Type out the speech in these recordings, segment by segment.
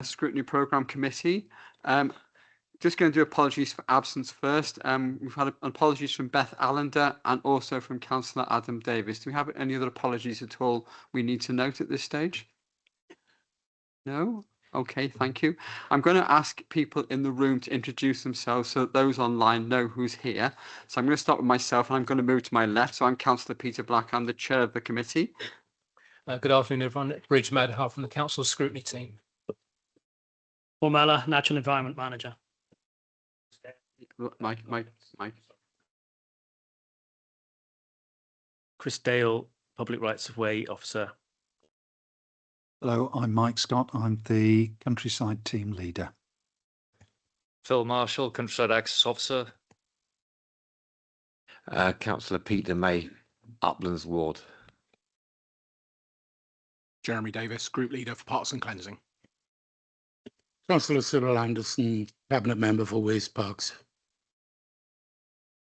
Scrutiny Programme Committee. Just going to do apologies for absence first. We've had apologies from Beth Allender and also from Councillor Adam Davis. Do we have any other apologies at all we need to note at this stage? No? Okay, thank you. I'm going to ask people in the room to introduce themselves so that those online know who's here. So I'm going to start with myself and I'm going to move to my left. So I'm Councillor Peter Black. I'm the chair of the committee. Good afternoon, everyone. Bridge Madhar from the Council Scrutiny team. Paul Mellor, Natural Environment Manager. Mike. Chris Dale, Public Rights of Way Officer. Hello, I'm Mike Scott. I'm the Countryside Team Leader. Phil Marshall, Countryside Access Officer. Councillor Peter May, Uplands Ward. Jeremy Davis, Group Leader for Parks and Cleansing. Councillor Cyril Anderson, Cabinet Member for Waste Parks.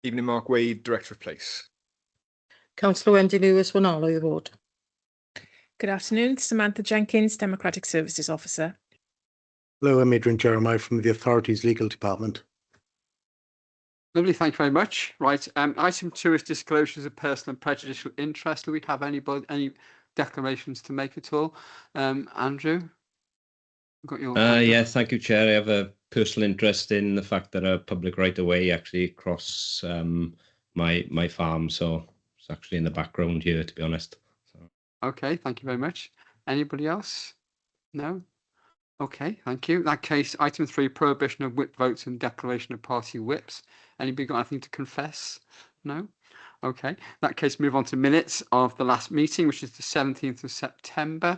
Evening, Mark Wade, Director of Police. Councillor Wendy Lewis, Wanalo Ward. Good afternoon, Samantha Jenkins, Democratic Services Officer. Hello, I'm Adrian Jeremiah from the Authorities Legal Department. Lovely, thank you very much. Right, item 2 is disclosures of personal and prejudicial interest. Do we have any declarations to make at all? Andrew? Got your yeah, thank you, Chair. I have a personal interest in the fact that a public right of way actually across my farm, so it's actually in the background here, to be honest. So. Okay, thank you very much. Anybody else? No? Okay, thank you. In that case, item 3, prohibition of whip votes and declaration of party whips. Anybody got anything to confess? No? Okay, in that case, move on to minutes of the last meeting, which is the 17th of September.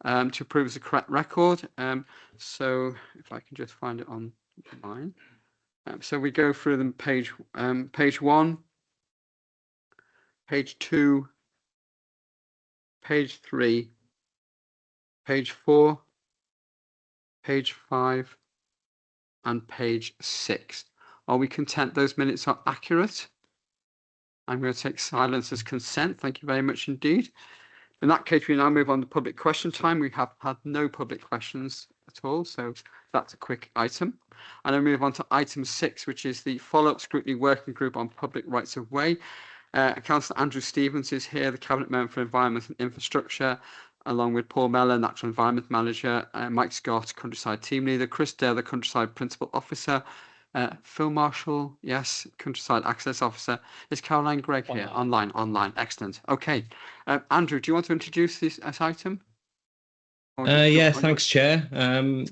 To approve as a correct record. So if I can just find it online. So we go through them page 1, page 2, page 3, page 4, page 5, and page 6. Are we content those minutes are accurate? I'm going to take silence as consent. Thank you very much indeed. In that case, we now move on to public question time. We have had no public questions at all, so that's a quick item. And then move on to item 6, which is the follow-up scrutiny working group on public rights of way. Councillor Andrew Stevens is here, the Cabinet Member for Environment and Infrastructure, along with Paul Mellor, Natural Environment Manager, Mike Scott, Countryside Team Leader, Chris Dale, the Countryside Principal Officer, Phil Marshall, yes, Countryside Access Officer. Is Caroline Gregg here? Online. Excellent. Okay. Andrew, do you want to introduce this item? Yeah, thanks, Chair.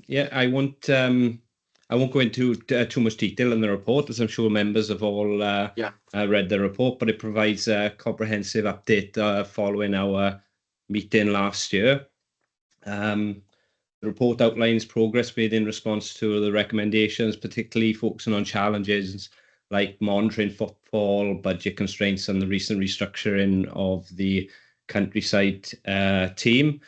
Yeah, I won't go into too much detail in the report, as I'm sure members have all read the report, but it provides a comprehensive update following our meeting last year. The report outlines progress made in response to the recommendations, particularly focusing on challenges like monitoring footfall, budget constraints, and the recent restructuring of the Countryside team.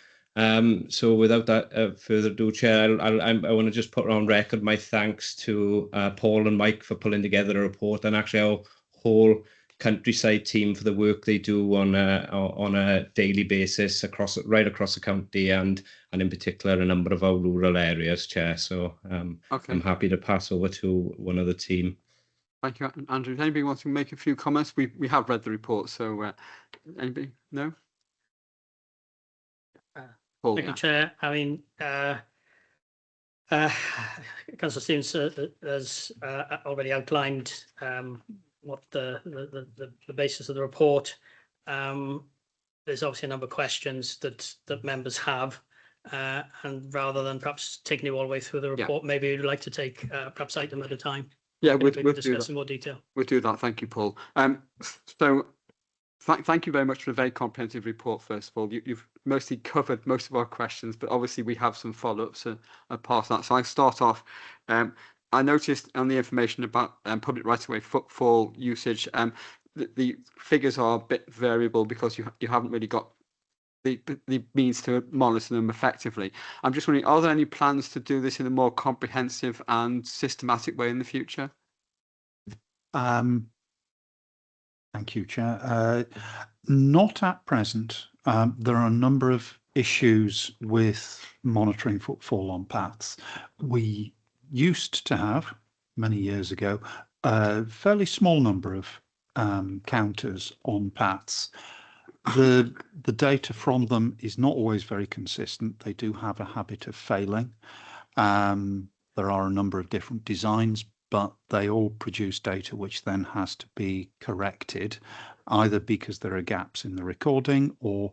So without that further ado, Chair, I want to just put on record my thanks to Paul and Mike for pulling together a report, and actually our whole Countryside team for the work they do on a daily basis right across the county, and in particular a number of our rural areas, Chair. So okay. I'm happy to pass over to one of the team. Thank you, Andrew. Does anybody want to make a few comments? We have read the report, so anybody? No? Paul, thank you, Chair. I mean, Councillor Stevens has already outlined what the basis of the report. There's obviously a number of questions that members have, and rather than perhaps taking you all the way through the report, maybe you'd like to take perhaps item at a time. Yeah, we'll discuss in more detail. We'll do that. Thank you, Paul. So thank you very much for a very comprehensive report. First of all, you've mostly covered most of our questions, but obviously we have some follow-ups past that. So I start off. I noticed on the information about public right-of-way footfall usage, the figures are a bit variable because you haven't really got the means to monitor them effectively. I'm just wondering, are there any plans to do this in a more comprehensive and systematic way in the future? Thank you, Chair. Not at present. There are a number of issues with monitoring footfall on paths. We used to have, many years ago, a fairly small number of counters on paths. The data from them is not always very consistent. They do have a habit of failing. There are a number of different designs, but they all produce data which then has to be corrected, either because there are gaps in the recording, or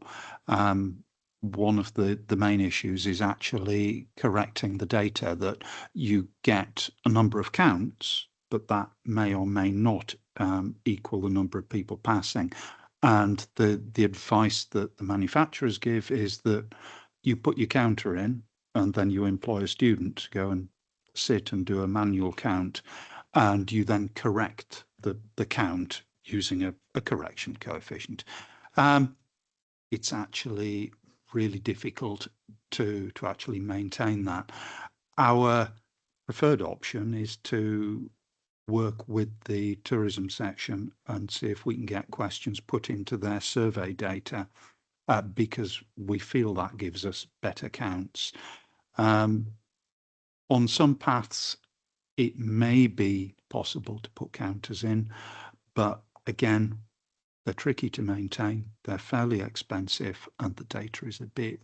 one of the main issues is actually correcting the data, that you get a number of counts, but that may or may not equal the number of people passing. And the advice that the manufacturers give is that you put your counter in, and then you employ a student to go and sit and do a manual count, and you then correct the count using a correction coefficient. It's actually really difficult to actually maintain that. Our preferred option is to work with the tourism section and see if we can get questions put into their survey data, because we feel that gives us better counts. On some paths, it may be possible to put counters in, but again, they're tricky to maintain, they're fairly expensive, and the data is a bit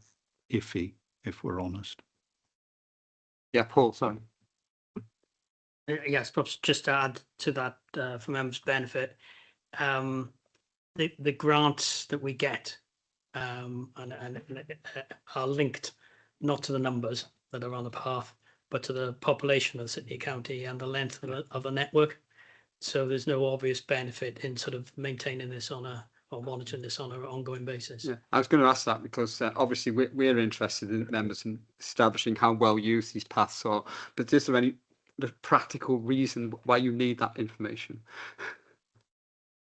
iffy, if we're honest. Yeah, Paul, sorry. Yes, perhaps just to add to that for members' benefit, the grants that we get and are linked not to the numbers that are on the path, but to the population of the city, county, and the length of the network. So there's no obvious benefit in sort of maintaining this on or monitoring this on an ongoing basis. Yeah, I was going to ask that because obviously we're interested in members in establishing how well used these paths are, but is there any practical reason why you need that information?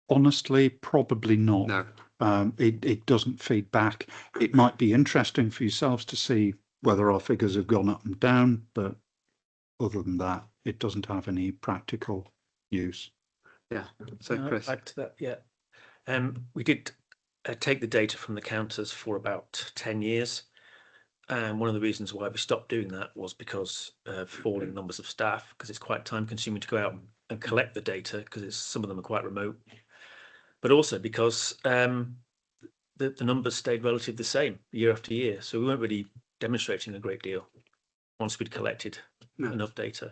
Honestly, probably not. No. It doesn't feed back. It might be interesting for yourselves to see whether our figures have gone up and down, but other than that, it doesn't have any practical use. Yeah. So Chris, add to that, yeah. We did take the data from the counters for about 10 years. And one of the reasons why we stopped doing that was because of falling numbers of staff, because it's quite time consuming to go out and collect the data, because some of them are quite remote. But also because the numbers stayed relatively the same year after year. So we weren't really demonstrating a great deal once we'd collected enough data.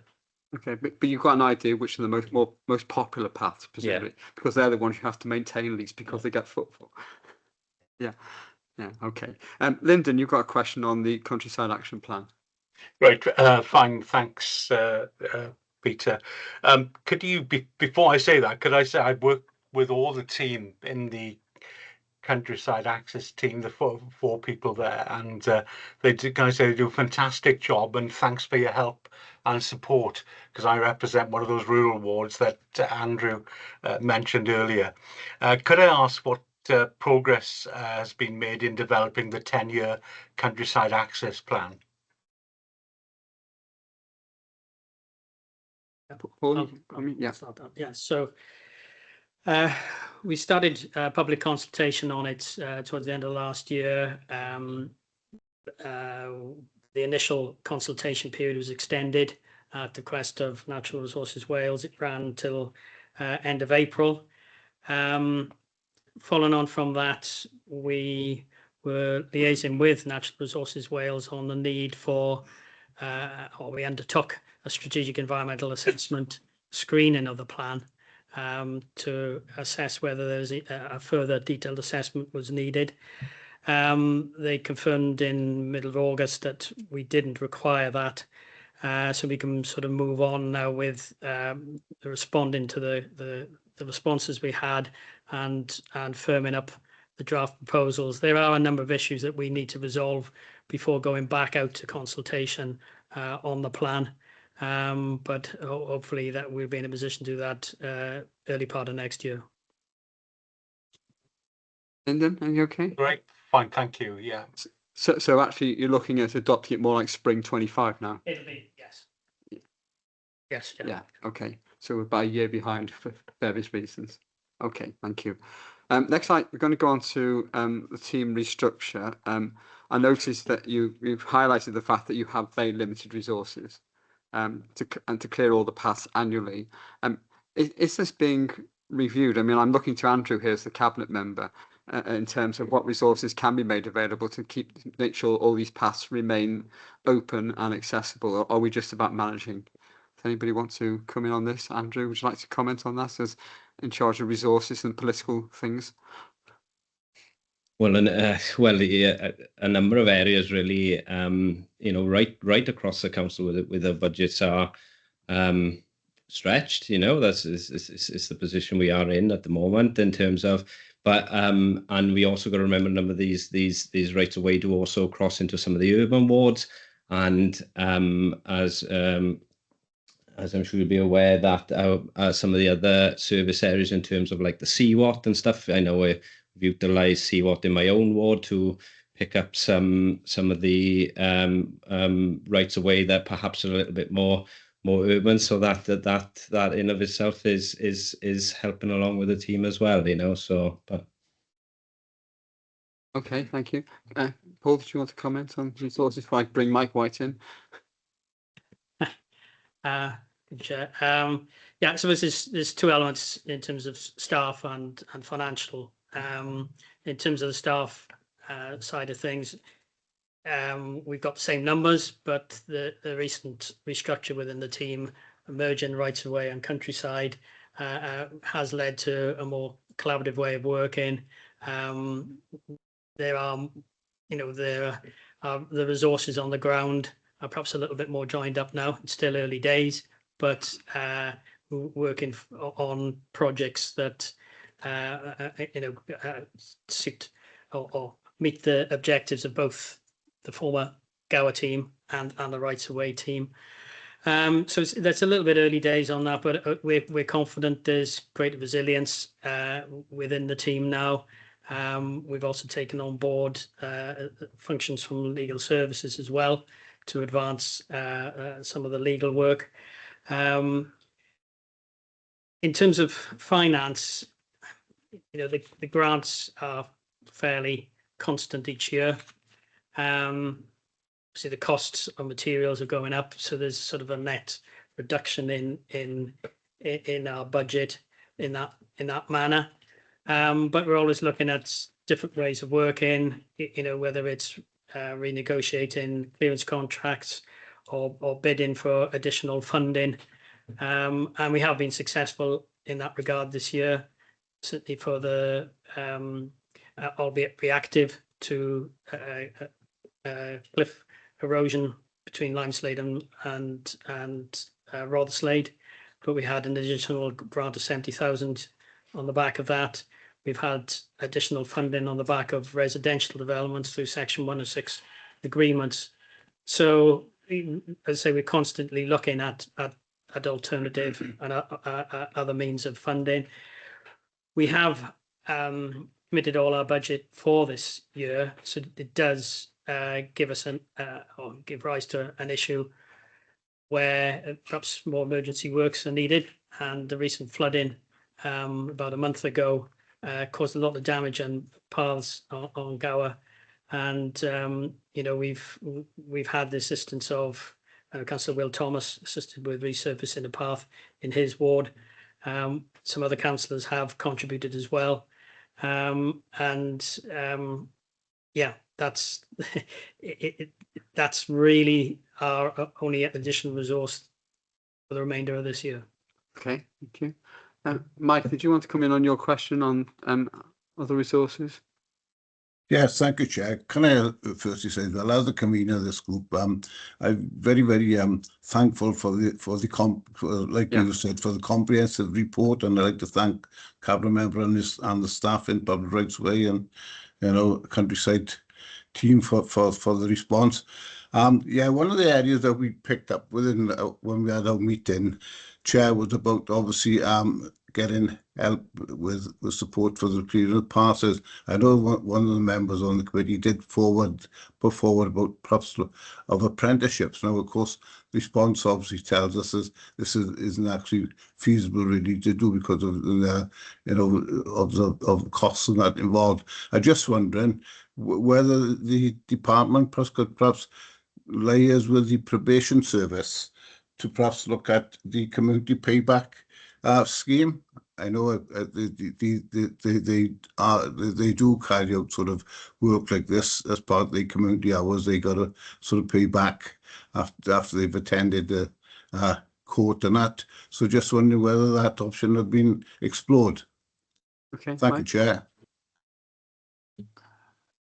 Okay, but you've got an idea which are the most popular paths, presumably, because they're the ones you have to maintain, at least because they get footfall. Yeah, okay. Lyndon, you've got a question on the Countryside Action Plan. Right, fine, thanks, Peter. Could you, before I say that, could I say I've worked with all the team in the Countryside Access team, the four people there, and they do a fantastic job, and thanks for your help and support, because I represent one of those rural wards that Andrew mentioned earlier. Could I ask what progress has been made in developing the 10-year Countryside Access Plan? So we started public consultation on it towards the end of last year. The initial consultation period was extended at the request of Natural Resources Wales. It ran till end of April. Following on from that, we were liaising with Natural Resources Wales on the need for, or we undertook a strategic environmental assessment screening of the plan to assess whether there's a further detailed assessment was needed. They confirmed in middle of August that we didn't require that, so we can sort of move on now with responding to the responses we had and firming up the draft proposals. There are a number of issues that we need to resolve before going back out to consultation on the plan, but hopefully that we'll be in a position to do that early part of next year. Lyndon, are you okay? Great, fine, thank you. Yeah. So actually, you're looking at adopting it more like spring 25 now. It'll be, yes. Yes. Yeah. Okay. So we're about a year behind for various reasons. Okay. Thank you. Next slide, we're going to go on to the team restructure. I noticed that you've highlighted the fact that you have very limited resources to clear all the paths annually. Is this being reviewed? I mean, I'm looking to Andrew here as the cabinet member in terms of what resources can be made available to make sure all these paths remain open and accessible, or are we just about managing? Does anybody want to come in on this? Andrew, would you like to comment on that as in charge of resources and political things? Well, a number of areas really, right across the council with the budgets are stretched. That's is the position we are in at the moment in terms of. But and we also got to remember a number of these rights of way do also cross into some of the urban wards, and as I'm sure you'll be aware that some of the other service areas in terms of like the CWAT and stuff. I know we've utilised CWAT in my own ward to pick up some of the rights of way that perhaps are a little bit more urban, so that in of itself is helping along with the team as well, so but okay, thank you. Paul, did you want to comment on resources before I bring Mike White in? Good Chair. Yeah, so there's two elements in terms of staff and financial. In terms of the staff side of things, we've got the same numbers, but the recent restructure within the team, merging rights of way and countryside, has led to a more collaborative way of working. There are, the resources on the ground are perhaps a little bit more joined up now. It's still early days, but working on projects that suit or meet the objectives of both the former Gower team and the rights of way team. So that's a little bit early days on that, but we're confident there's greater resilience within the team now. We've also taken on board functions from legal services as well to advance some of the legal work. In terms of finance, the grants are fairly constant each year. See, the costs of materials are going up, so there's sort of a net reduction in our budget in that manner. But we're always looking at different ways of working, whether it's renegotiating clearance contracts or bidding for additional funding. And we have been successful in that regard this year, certainly for the, albeit reactive to cliff erosion between Limeslade and Rotherslade. But we had an additional grant of 70,000 on the back of that. We've had additional funding on the back of residential developments through Section 106 agreements. So, as I say, we're constantly looking at alternative and other means of funding. We have committed all our budget for this year, so it does give us or give rise to an issue where perhaps more emergency works are needed, and the recent flooding about a month ago caused a lot of damage on paths on Gower, and we've had the assistance of Councillor Will Thomas, assisted with resurfacing a path in his ward. Some other councillors have contributed as well, yeah, that's that's really our only additional resource for the remainder of this year. Okay, thank you. Mike, did you want to come in on your question on other resources? Yes, thank you, Chair. Can I firstly say that as the convener of this group, I'm very, very thankful for you said, for the comprehensive report, and I'd like to thank Cabinet Member and the staff in Public Rights Way and Countryside team for the response. Yeah, one of the areas that we picked up within when we had our meeting, Chair, was about obviously getting help with support for the period passes. I know one of the members on the committee did put forward about perhaps of apprenticeships. Now, of course, response obviously tells us this isn't actually feasible really to do because of the of the costs and that involved. I'm just wondering whether the department could perhaps liaise with the probation service to perhaps look at the community payback scheme. I know they do carry out sort of work like this as part of the community hours. They got to sort of pay back after they've attended the court and that. So just wondering whether that option had been explored. Okay. Thank you, Chair.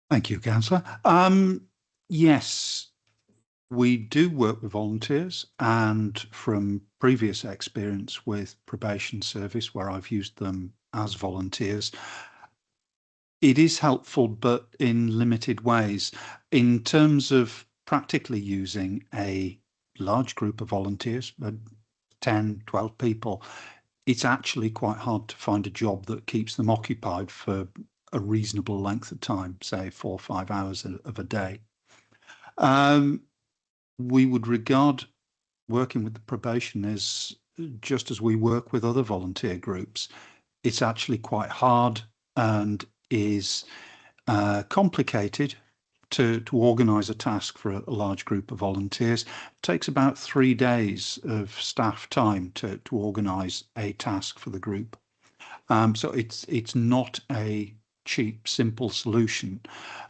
Thank you, Councillor. Yes, we do work with volunteers, and from previous experience with probation service where I've used them as volunteers, it is helpful, but in limited ways. In terms of practically using a large group of volunteers, 10, 12 people, it's actually quite hard to find a job that keeps them occupied for a reasonable length of time, say 4 or 5 hours of a day. We would regard working with the probation as just as we work with other volunteer groups. It's actually quite hard and is complicated to organise a task for a large group of volunteers. It takes about 3 days of staff time to organise a task for the group. So it's not a cheap, simple solution.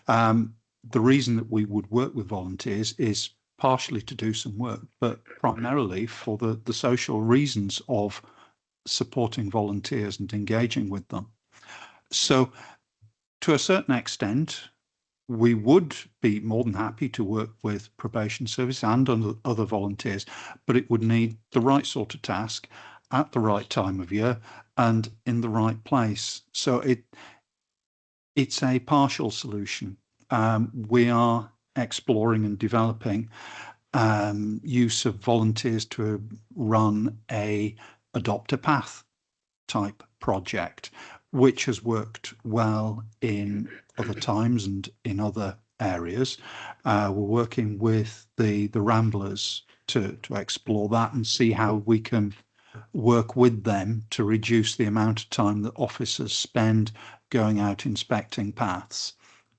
The reason that we would work with volunteers is partially to do some work, but primarily for the social reasons of supporting volunteers and engaging with them. So to a certain extent, we would be more than happy to work with probation service and other volunteers, but it would need the right sort of task at the right time of year and in the right place. So it's a partial solution. We are exploring and developing use of volunteers to run a Adopt a Path type project, which has worked well in other times and in other areas. We're working with the Ramblers to explore that and see how we can work with them to reduce the amount of time that officers spend going out inspecting paths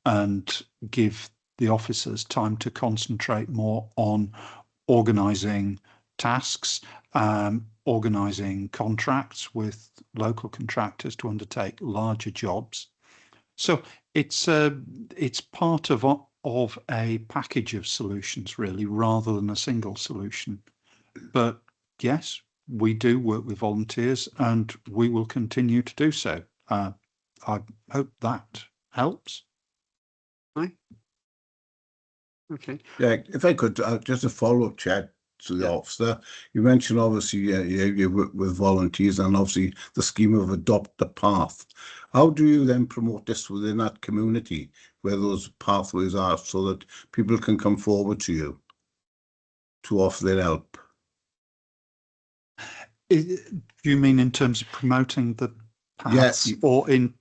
and give the officers time to concentrate more on organising tasks, organising contracts with local contractors to undertake larger jobs. So it's part of a package of solutions, really, rather than a single solution. But yes, we do work with volunteers and we will continue to do so. I hope that helps. Right. Okay. Yeah, if I could, just a follow-up chat to the officer. You mentioned obviously you work with volunteers and obviously the scheme of Adopt a Path. How do you then promote this within that community where those pathways are so that people can come forward to you to offer their help? Do you mean in terms of promoting the paths or in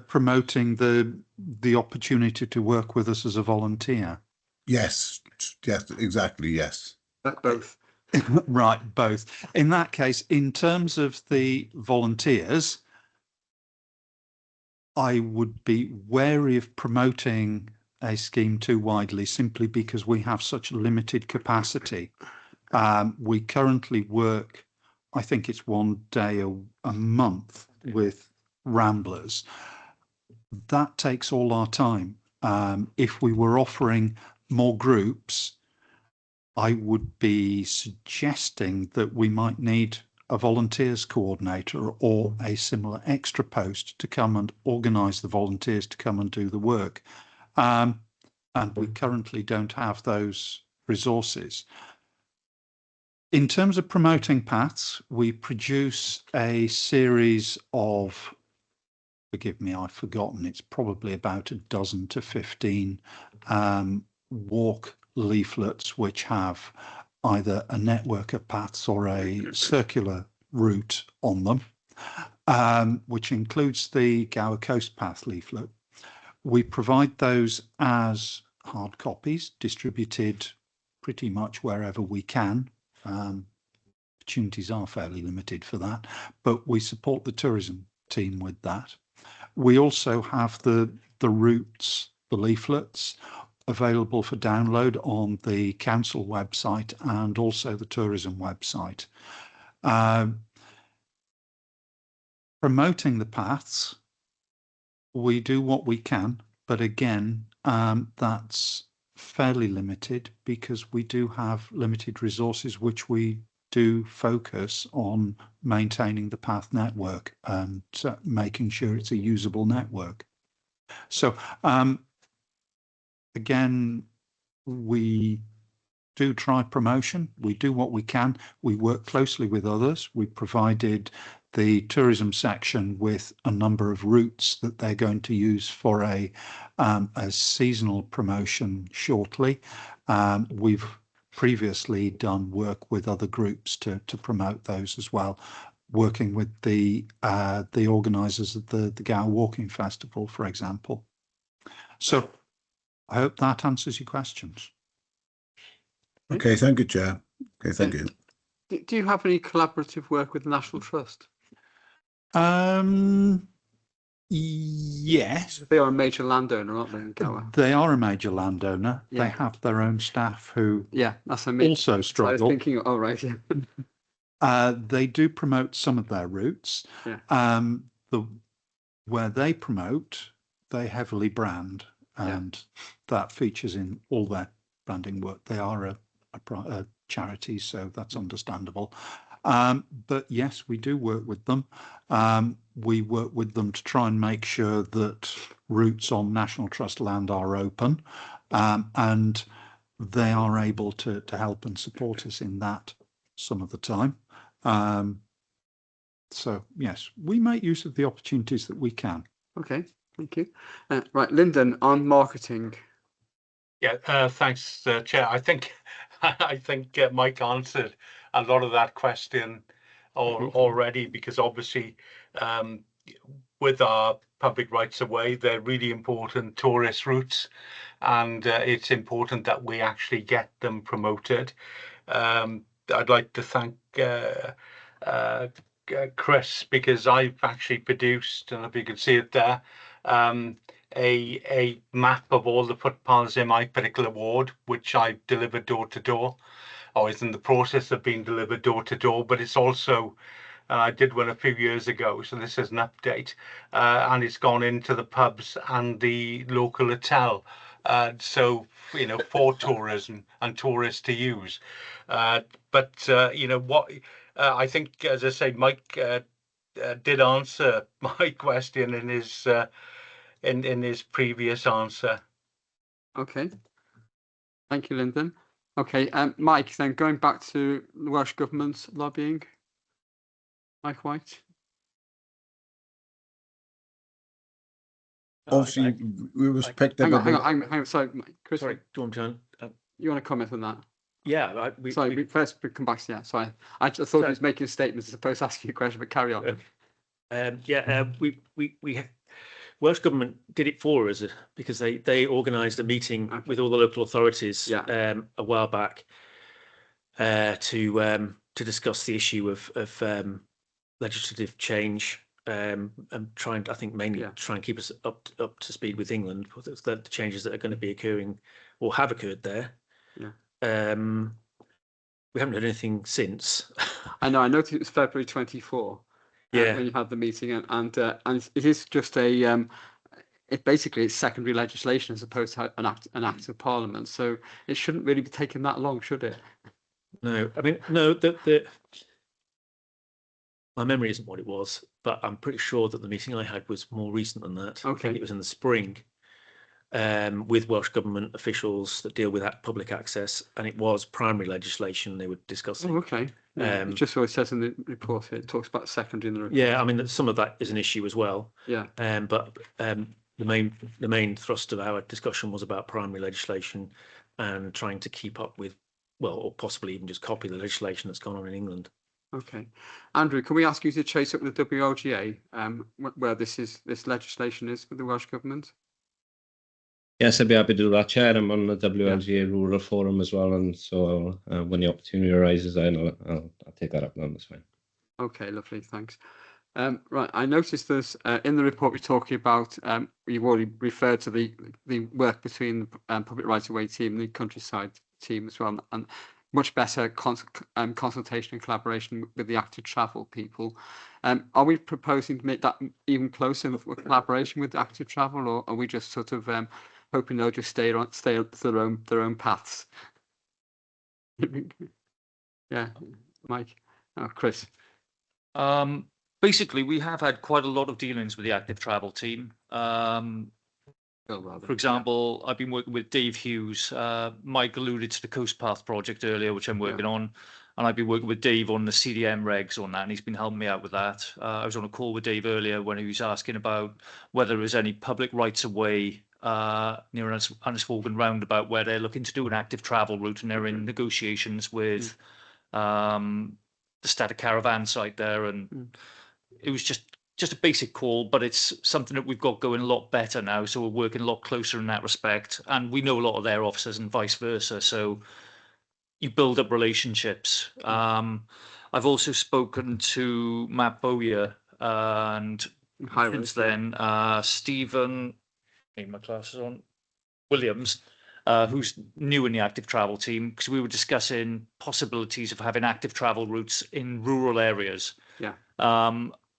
promoting the opportunity to work with us as a volunteer? Yes, exactly, yes. Both. Right, both. In that case, in terms of the volunteers, I would be wary of promoting a scheme too widely simply because we have such limited capacity. We currently work, I think it's 1 day a month with Ramblers. That takes all our time. If we were offering more groups, I would be suggesting that we might need a volunteers coordinator or a similar extra post to come and organise the volunteers to come and do the work. And we currently don't have those resources. In terms of promoting paths, we produce a series of, forgive me, I've forgotten, it's probably about 12 to 15 walk leaflets which have either a network of paths or a circular route on them. which includes the Gower Coast Path leaflet. We provide those as hard copies, distributed pretty much wherever we can. Opportunities are fairly limited for that, but we support the tourism team with that. We also have the routes, the leaflets, available for download on the council website and also the tourism website. Promoting the paths, we do what we can, but again, that's fairly limited because we do have limited resources, which we do focus on maintaining the path network and making sure it's a usable network. So again, we do try promotion. We do what we can. We work closely with others. We provided the tourism section with a number of routes that they're going to use for a seasonal promotion shortly. We've previously done work with other groups to promote those as well, working with the organisers of the Gower Walking Festival, for example. So I hope that answers your questions. Okay, thank you, Chair. Okay, thank you. Do you have any collaborative work with the National Trust? Yes. They are a major landowner, aren't they, in Gower? They are a major landowner. Yeah. They have their own staff who that's what I mean. also struggle. I was thinking, oh, right, yeah. They do promote some of their routes. Yeah. Where they promote, they heavily brand, and that features in all their branding work. They are a charity, so that's understandable. But yes, we do work with them. We work with them to try and make sure that routes on National Trust land are open, and they are able to help and support us in that some of the time. So yes, we make use of the opportunities that we can. Okay, thank you. Right, Lyndon, on marketing. Yeah, thanks, Chair. I think Mike answered a lot of that question already, because obviously with our public rights of way, they're really important tourist routes, and it's important that we actually get them promoted. I'd like to thank Chris, because I've actually produced, and if you can see it there, a map of all the footpaths in my particular ward, which I've delivered door to door, or is in the process of being delivered door to door. But it's also, I did one a few years ago, so this is an update, and it's gone into the pubs and the local hotel. So, you know, for tourism and tourists to use. But you know what, I think, as I say, Mike did answer my question in his previous answer. Okay. Thank you, Lyndon. Okay, Mike, then going back to the Welsh Government's lobbying. Mike White. Obviously, we respect Hang everybody. on. Sorry, Chris. Sorry, do you want you want to comment on that? Yeah. First we come back to that. Sorry, I just thought he was making a statement as opposed to asking you a question, but carry on. We Welsh Government did it for us because they organised a meeting with all the local authorities a while back to discuss the issue of legislative change, and trying, I think, mainly try and keep us up to speed with England for the changes that are going to be occurring or have occurred there. We haven't heard anything since. I know. I noticed it was February 24. When you had the meeting, and it is just a it's secondary legislation as opposed to an act of Parliament. So it shouldn't really be taking that long, should it? No, I mean, no. My memory isn't what it was, but I'm pretty sure that the meeting I had was more recent than that. Okay. I think it was in the spring, with Welsh Government officials that deal with that public access, and it was primary legislation they were discussing. Oh, okay. It just what it says in the report here. It talks about secondary in the report. Yeah, I mean, some of that is an issue as well. Yeah. But the main thrust of our discussion was about primary legislation and trying to keep up with, well, or possibly even just copy the legislation that's gone on in England. Okay. Andrew, can we ask you to chase up with the WLGA where this legislation is with the Welsh Government? Yes, I'd be happy to do that, Chair. I'm on the WLGA Rural Forum as well, and so when the opportunity arises, I'll take that up then. That's fine. Okay, lovely, thanks. Right, I noticed there's in the report we're talking about. You've already referred to the work between the public right-of-way team and the countryside team as well, and much better consultation and collaboration with the active travel people. Are we proposing to make that even closer with collaboration with active travel, or are we just sort of hoping they'll just stay on their own paths? Yeah, Mike, Chris. Basically, we have had quite a lot of dealings with the active travel team. For example, I've been working with Dave Hughes. Mike alluded to the Coast Path project earlier, which I'm working on. And I've been working with Dave on the CDM regs on that, and he's been helping me out with that. I was on a call with Dave earlier when he was asking about whether there was any public rights of way near Annisforgan roundabout where they're looking to do an active travel route, and they're in negotiations with the Static Caravan site there. And it was just a basic call, but it's something that we've got going a lot better now. So we're working a lot closer in that respect, and we know a lot of their officers and vice versa. So you build up relationships. I've also spoken to Matt Bowyer and since then Stephen, my glasses on, Williams, who's new in the active travel team, because we were discussing possibilities of having active travel routes in rural areas. Yeah.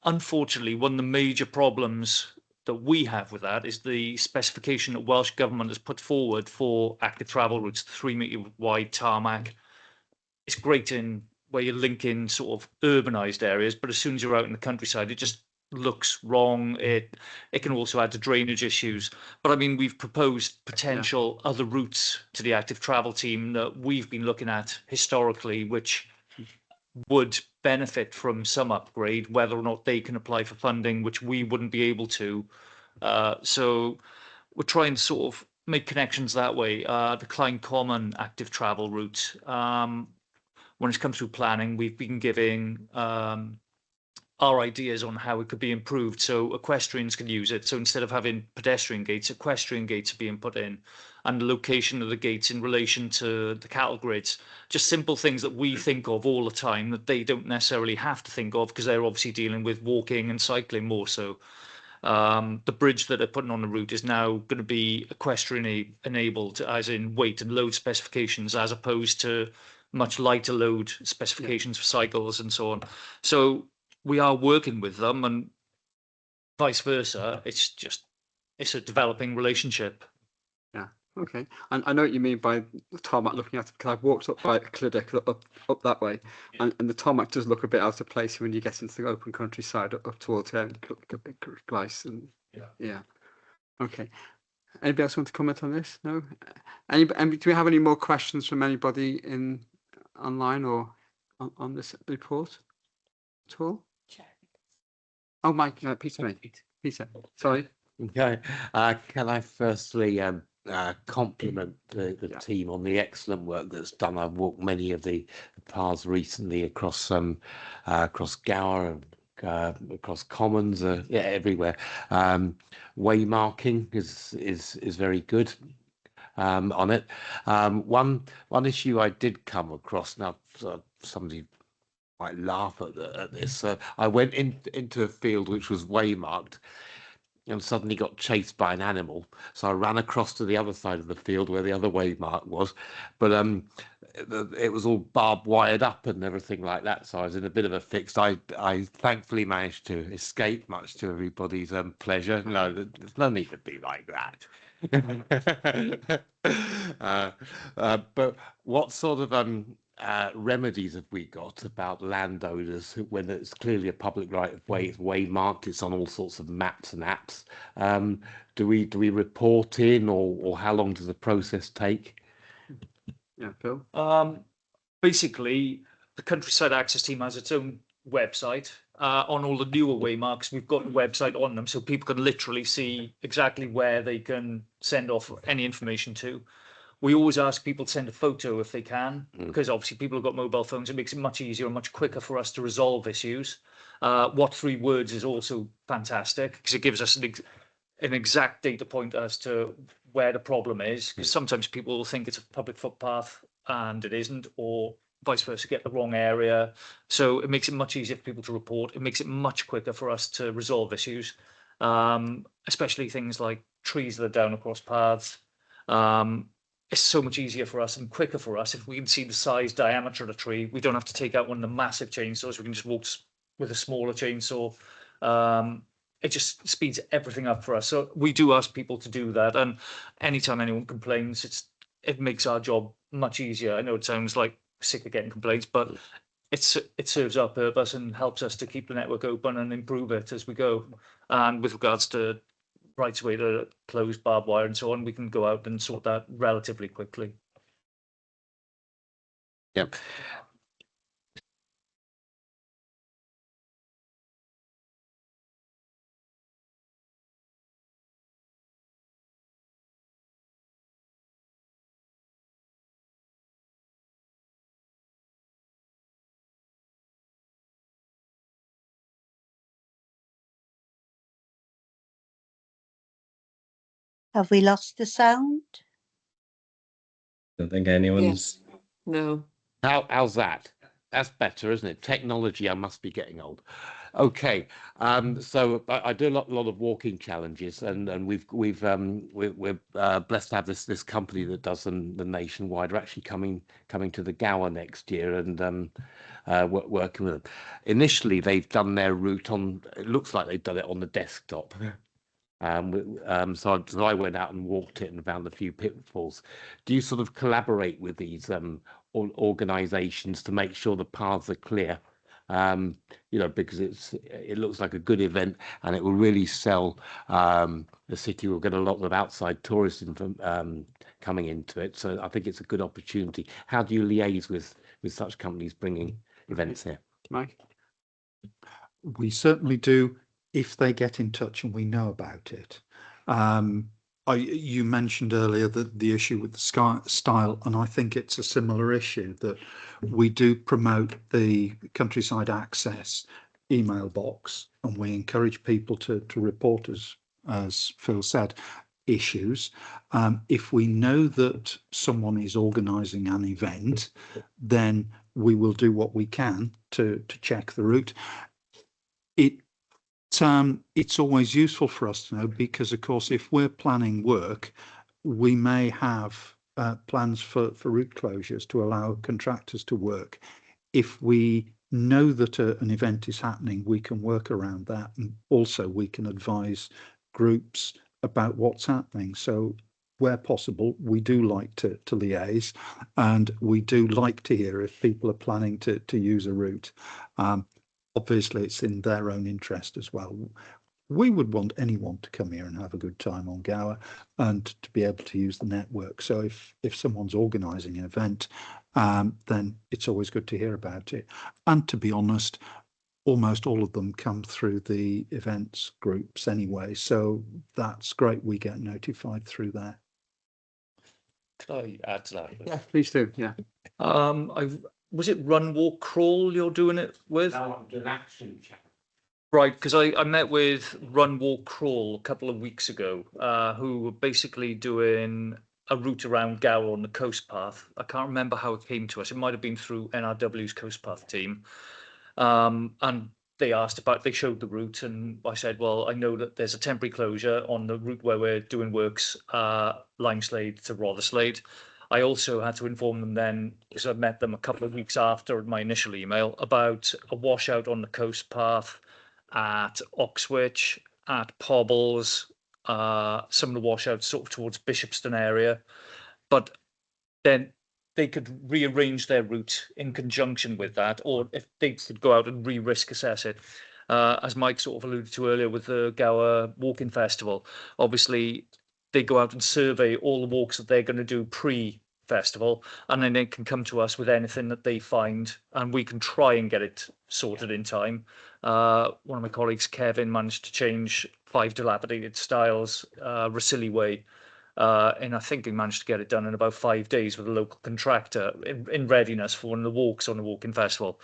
Unfortunately, one of the major problems that we have with that is the specification that Welsh Government has put forward for active travel routes, 3 metre wide tarmac. It's great in where you link in sort of urbanised areas, but as soon as you're out in the countryside, it just looks wrong. It can also add to drainage issues. But I mean, we've proposed potential other routes to the active travel team that we've been looking at historically, which would benefit from some upgrade, whether or not they can apply for funding, which we wouldn't be able to. So we're trying to sort of make connections that way. The Klein Common active travel route, when it's come through planning, we've been giving our ideas on how it could be improved so equestrians can use it. So instead of having pedestrian gates, equestrian gates are being put in, and the location of the gates in relation to the cattle grids, just simple things that we think of all the time that they don't necessarily have to think of because they're obviously dealing with walking and cycling more so. The bridge that they're putting on the route is now going to be equestrian enabled, as in weight and load specifications, as opposed to much lighter load specifications for cycles and so on. So we are working with them, and vice versa. It's a developing relationship. Yeah. Okay. And I know what you mean by the tarmac looking at it, because I've walked up by Clydach up that way, and the tarmac does look a bit out of place when you get into the open countryside up towards Gleis. And yeah. Okay. Anybody else want to comment on this? No. Do we have any more questions from anybody online or on this report at all? Oh, Mike, Peter, Peter, sorry. Okay. Can I firstly compliment the team on the excellent work that's done? I've walked many of the paths recently across Gower and across commons, everywhere. Waymarking is very good on it. One issue I did come across, now somebody might laugh at this. I went into a field which was waymarked and suddenly got chased by an animal. So I ran across to the other side of the field where the other waymark was. But it was all barbed wired up and everything like that. So I was in a bit of a fix. I thankfully managed to escape, much to everybody's pleasure. No, there's no need to be like that. But what sort of remedies have we got about landowners when it's clearly a public right of way, it's waymarked, it's on all sorts of maps and apps? Do we report in, or how long does the process take? Yeah, Phil. Basically, the Countryside Access Team has its own website. On all the newer waymarks, we've got a website on them, so people can literally see exactly where they can send off any information to. We always ask people to send a photo if they can, because obviously people have got mobile phones. It makes it much easier and much quicker for us to resolve issues. What 3 words is also fantastic because it gives us an exact data point as to where the problem is. Because sometimes people will think it's a public footpath and it isn't, or vice versa, get the wrong area. So it makes it much easier for people to report. It makes it much quicker for us to resolve issues, especially things like trees that are down across paths. It's so much easier for us and quicker for us if we can see the size, diameter of the tree. We don't have to take out one of the massive chainsaws. We can just walk with a smaller chainsaw. It just speeds everything up for us. So we do ask people to do that. And anytime anyone complains, it makes our job much easier. I know it sounds like sick of getting complaints, but it serves our purpose and helps us to keep the network open and improve it as we go. And with regards to rights of way to close barbed wire and so on, we can go out and sort that relatively quickly. Yep. Have we lost the sound? Don't think anyone's. No. How's that? That's better, isn't it? Technology, I must be getting old. Okay, so I do a lot of walking challenges, and we're blessed to have this company that does them the nationwide. Are actually coming to the Gower next year, and working with them. Initially, they've done their route on. It looks like they've done it on the desktop. So I went out and walked it and found a few pitfalls. Do you sort of collaborate with these organisations to make sure the paths are clear? Because it looks like a good event and it will really sell. The city will get a lot of outside tourists coming into it. So I think it's a good opportunity. How do you liaise with such companies bringing events here? Mike? We certainly do if they get in touch and we know about it. You mentioned earlier that the issue with the style, and I think it's a similar issue, that we do promote the Countryside Access email box, and we encourage people to report, as Phil said, issues. If we know that someone is organising an event, then we will do what we can to check the route. It's always useful for us to know because, of course, if we're planning work, we may have plans for route closures to allow contractors to work. If we know that an event is happening, we can work around that, and also we can advise groups about what's happening. So where possible, we do like to liaise, and we do like to hear if people are planning to use a route. Obviously, it's in their own interest as well. We would want anyone to come here and have a good time on Gower and to be able to use the network. So if someone's organising an event, then it's always good to hear about it. And to be honest, almost all of them come through the events groups anyway. So that's great. We get notified through there. Could I add to that? Yeah, please do. Yeah. Was it Run, Walk, Crawl you're doing it with? No, an action chat. Right, because I met with Run, Walk, Crawl a couple of weeks ago, who were basically doing a route around Gower on the coast path. I can't remember how it came to us. It might have been through NRW's coast path team. And they showed the route, and I said, well, I know that there's a temporary closure on the route where we're doing works, Limeslade to Rotherslade. I also had to inform them then, because I met them a couple of weeks after my initial email, about a washout on the coast path at Oxwich, at Pobbles, some of the washouts sort of towards Bishopston area. But then they could rearrange their route in conjunction with that, or if they could go out and re-risk assess it. As Mike sort of alluded to earlier with the Gower Walking Festival, obviously they go out and survey all the walks that they're going to do pre-festival, and then they can come to us with anything that they find, and we can try and get it sorted in time. One of my colleagues, Kevin, managed to change 5 dilapidated stiles, Rosilly Way, And I think we managed to get it done in about 5 days with a local contractor in readiness for one of the walks on the walking festival.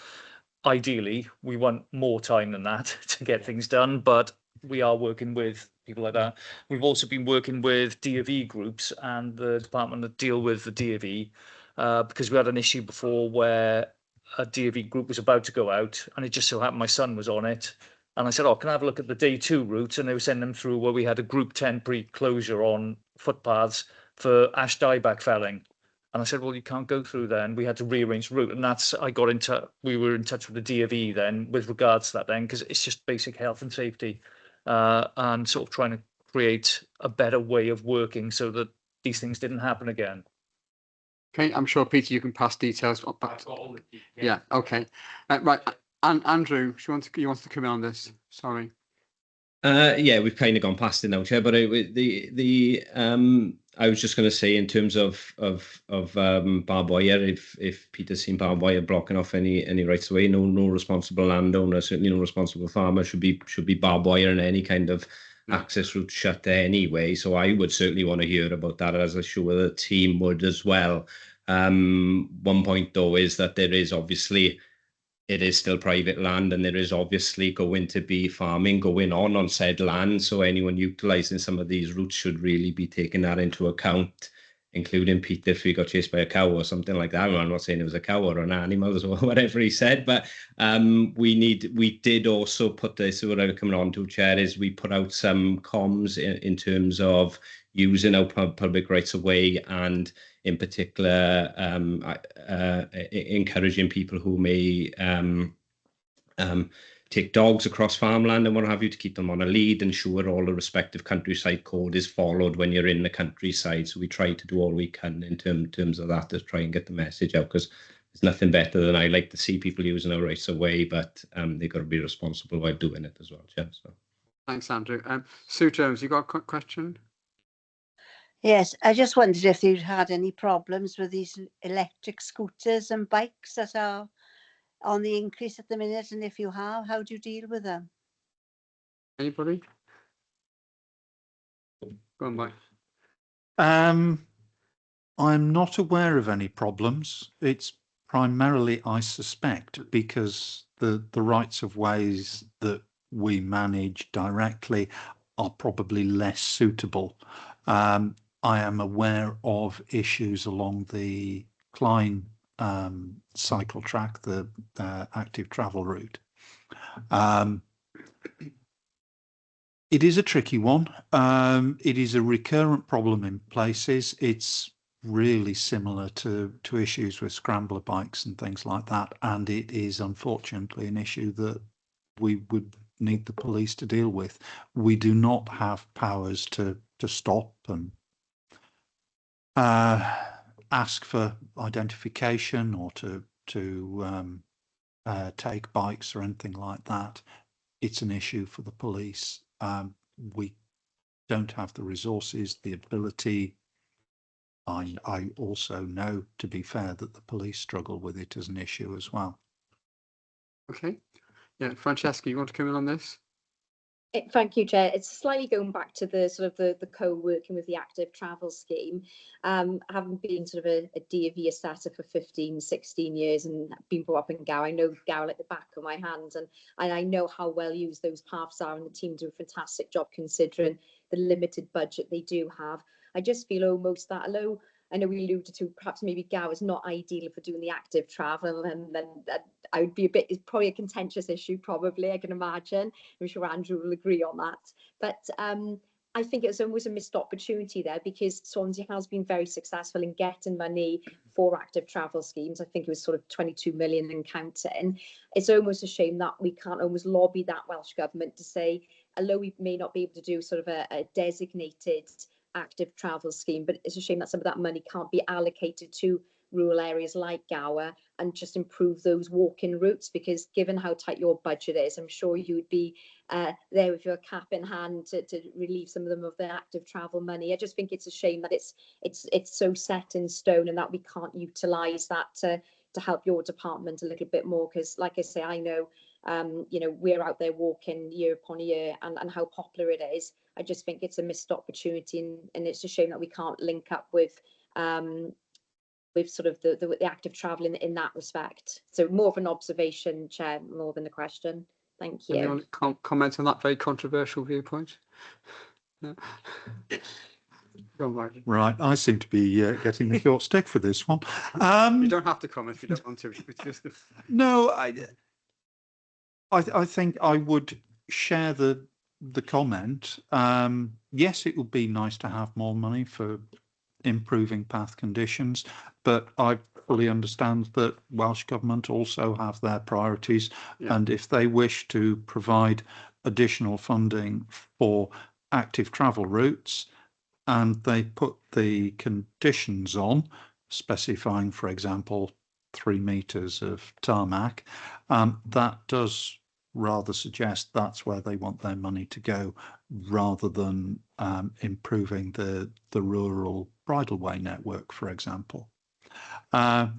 Ideally, we want more time than that to get things done, but we are working with people like that. We've also been working with D&V groups and the department that deal with the D&V, because we had an issue before where a D&V group was about to go out, and it just so happened my son was on it. And I said, oh, can I have a look at the day 2 route? And they were sending them through where we had a group temporary closure on footpaths for ash dieback felling. And I said, well, you can't go through there. And we had to rearrange the route. And that's, we were in touch with the D&V then with regards to that then, because it's just basic health and safety, and sort of trying to create a better way of working so that these things didn't happen again. Okay, I'm sure, Peter, you can pass details back. Yeah, okay. Right, and Andrew, you want to come in on this? Sorry. Yeah, we've kind of gone past it now, Chair. But I was just going to say, in terms of barbed wire, if Peter's seen barbed wire blocking off any rights of way, no responsible landowner, certainly no responsible farmer should be barbed wire in any kind of access route shut there anyway. So I would certainly want to hear about that, as I'm sure the team would as well. One point though is that there is obviously, it is still private land, and there is obviously going to be farming going on said land. So anyone utilising some of these routes should really be taking that into account, including Peter, if he got chased by a cow or something like that. I'm not saying it was a cow or an animal or whatever he said, but we did also put this, what I'm coming on to, Chair, is we put out some comms in terms of using our public rights of way, and in particular encouraging people who may take dogs across farmland and what have you to keep them on a lead, ensure all the respective countryside code is followed when you're in the countryside. So we try to do all we can in terms of that to try and get the message out, because there's nothing better than I like to see people using our rights of way, but they've got to be responsible while doing it as well, Chair. So. Thanks, Andrew. Sue Jones, you got a question? Yes, I just wondered if you'd had any problems with these electric scooters and bikes that are on the increase at the minute, and if you have, how do you deal with them? Anybody? Go on, Mike. I'm not aware of any problems. It's primarily, I suspect, because the rights of ways that we manage directly are probably less suitable. I am aware of issues along the Clyne cycle track, the active travel route. It is a tricky one. It is a recurrent problem in places. It's really similar to issues with scrambler bikes and things like that, and it is unfortunately an issue that we would need the police to deal with. We do not have powers to stop and ask for identification or to take bikes or anything like that. It's an issue for the police. We don't have the resources, the ability. I also know, to be fair, that the police struggle with it as an issue as well. Okay. Yeah, Francesca, you want to come in on this? Thank you, Chair. It's slightly going back to the sort of the co-working with the active travel scheme. Having been sort of a D&V assessor for 15, 16 years and been brought up in Gow, I know Gow like the back of my hand, and I know how well used those paths are, and the team do a fantastic job considering the limited budget they do have. I just feel almost that, although I know we alluded to perhaps maybe Gow is not ideal for doing the active travel, and then I would be it's probably a contentious issue, probably, I can imagine. I'm sure Andrew will agree on that. But I think it's almost a missed opportunity there, because Swansea has been very successful in getting money for active travel schemes. I think it was sort of 22 million and counting. It's almost a shame that we can't almost lobby that Welsh Government to say, although we may not be able to do sort of a designated active travel scheme, but it's a shame that some of that money can't be allocated to rural areas like Gower and just improve those walking routes, because given how tight your budget is, I'm sure you'd be there with your cap in hand to relieve some of them of their active travel money. I just think it's a shame that it's so set in stone and that we can't utilise that to help your department a little bit more, because like I say, I know you know, we're out there walking year upon year and how popular it is. I just think it's a missed opportunity, and it's a shame that we can't link up with sort of the active travel in that respect. So more of an observation, Chair, more than a question. Thank you. Anyone comment on that very controversial viewpoint? No. Go on, Mark. Right, I seem to be getting the short stick for this one. You don't have to comment if you don't want to. No, I think I would share the comment. Yes, it would be nice to have more money for improving path conditions, but I fully understand that Welsh Government also have their priorities, and if they wish to provide additional funding for active travel routes, and they put the conditions on, specifying, for example, 3 metres of tarmac, that does rather suggest that's where they want their money to go, rather than improving the rural bridleway network, for example. Yeah,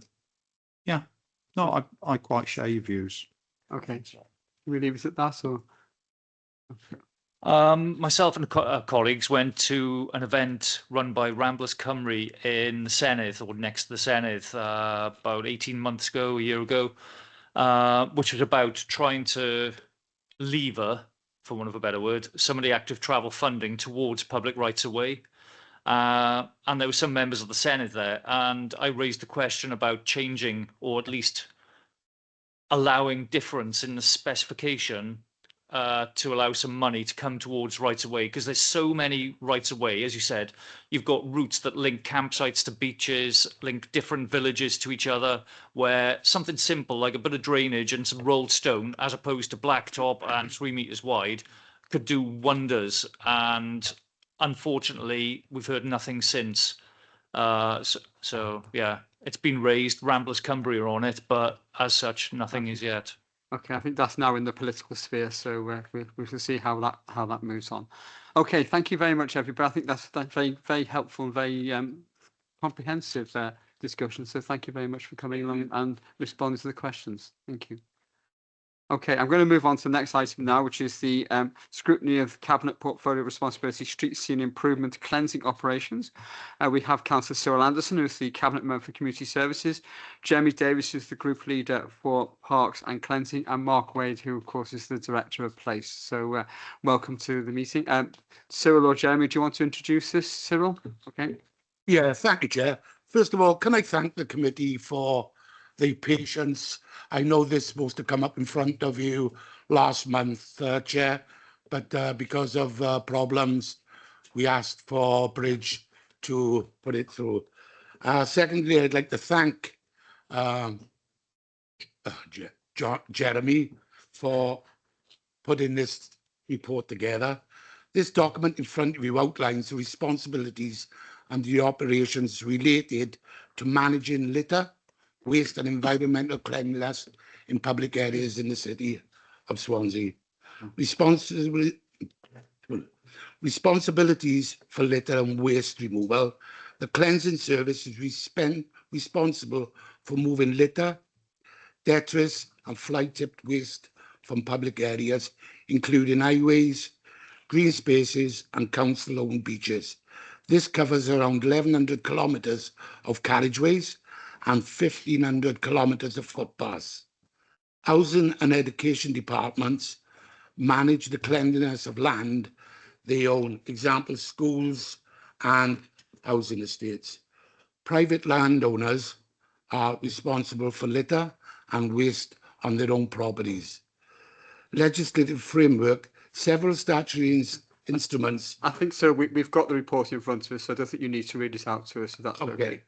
no, I quite share your views. Okay, can we leave it at that, or? Myself and colleagues went to an event run by Ramblers Cymru in the Senedd, or next to the Senedd, about 18 months ago, a year ago, which was about trying to lever, for want of a better word, some of the active travel funding towards public rights of way. And there were some members of the Senedd there, and I raised the question about changing, or at least allowing difference in the specification to allow some money to come towards rights of way, because there's so many rights of way. As you said, you've got routes that link campsites to beaches, link different villages to each other, where something simple like a bit of drainage and some rolled stone, as opposed to blacktop and 3 meters wide, could do wonders. And unfortunately, we've heard nothing since. So yeah, it's been raised. Ramblers Cymru are on it, but as such, nothing is yet. Okay, I think that's now in the political sphere, so we shall see how that moves on. Okay, thank you very much, everybody. I think that's very helpful and very comprehensive discussion. So thank you very much for coming along and responding to the questions. Thank you. Okay, I'm going to move on to the next item now, which is the scrutiny of Cabinet Portfolio Responsibility Street Scene Improvement Cleansing Operations. We have Councillor Cyril Anderson, who's the Cabinet Member for Community Services, Jeremy Davis, who's the Group Leader for Parks and Cleansing, and Mark Wade, who of course is the Director of Place. So welcome to the meeting. Cyril or Jeremy, do you want to introduce this, Cyril? Okay. Yeah, thank you, Chair. First of all, can I thank the committee for the patience? I know this is supposed to come up in front of you last month, Chair, but because of problems, we asked for Bridge to put it through. Secondly, I'd like to thank Jeremy for putting this report together. This document in front of you outlines the responsibilities and the operations related to managing litter, waste and environmental cleanliness in public areas in the city of Swansea. Responsibilities for litter and waste removal. The cleansing service is responsible for moving litter, detritus and fly-tipped waste from public areas, including highways, green spaces and council-owned beaches. This covers around 1,100 kilometres of carriageways and 1,500 kilometres of footpaths. Housing and education departments manage the cleanliness of land they own, example, schools and housing estates. Private landowners are responsible for litter and waste on their own properties. Legislative framework, several statutory instruments. I think so. We've got the report in front of us, so I don't think you need to read it out to us. So that's okay.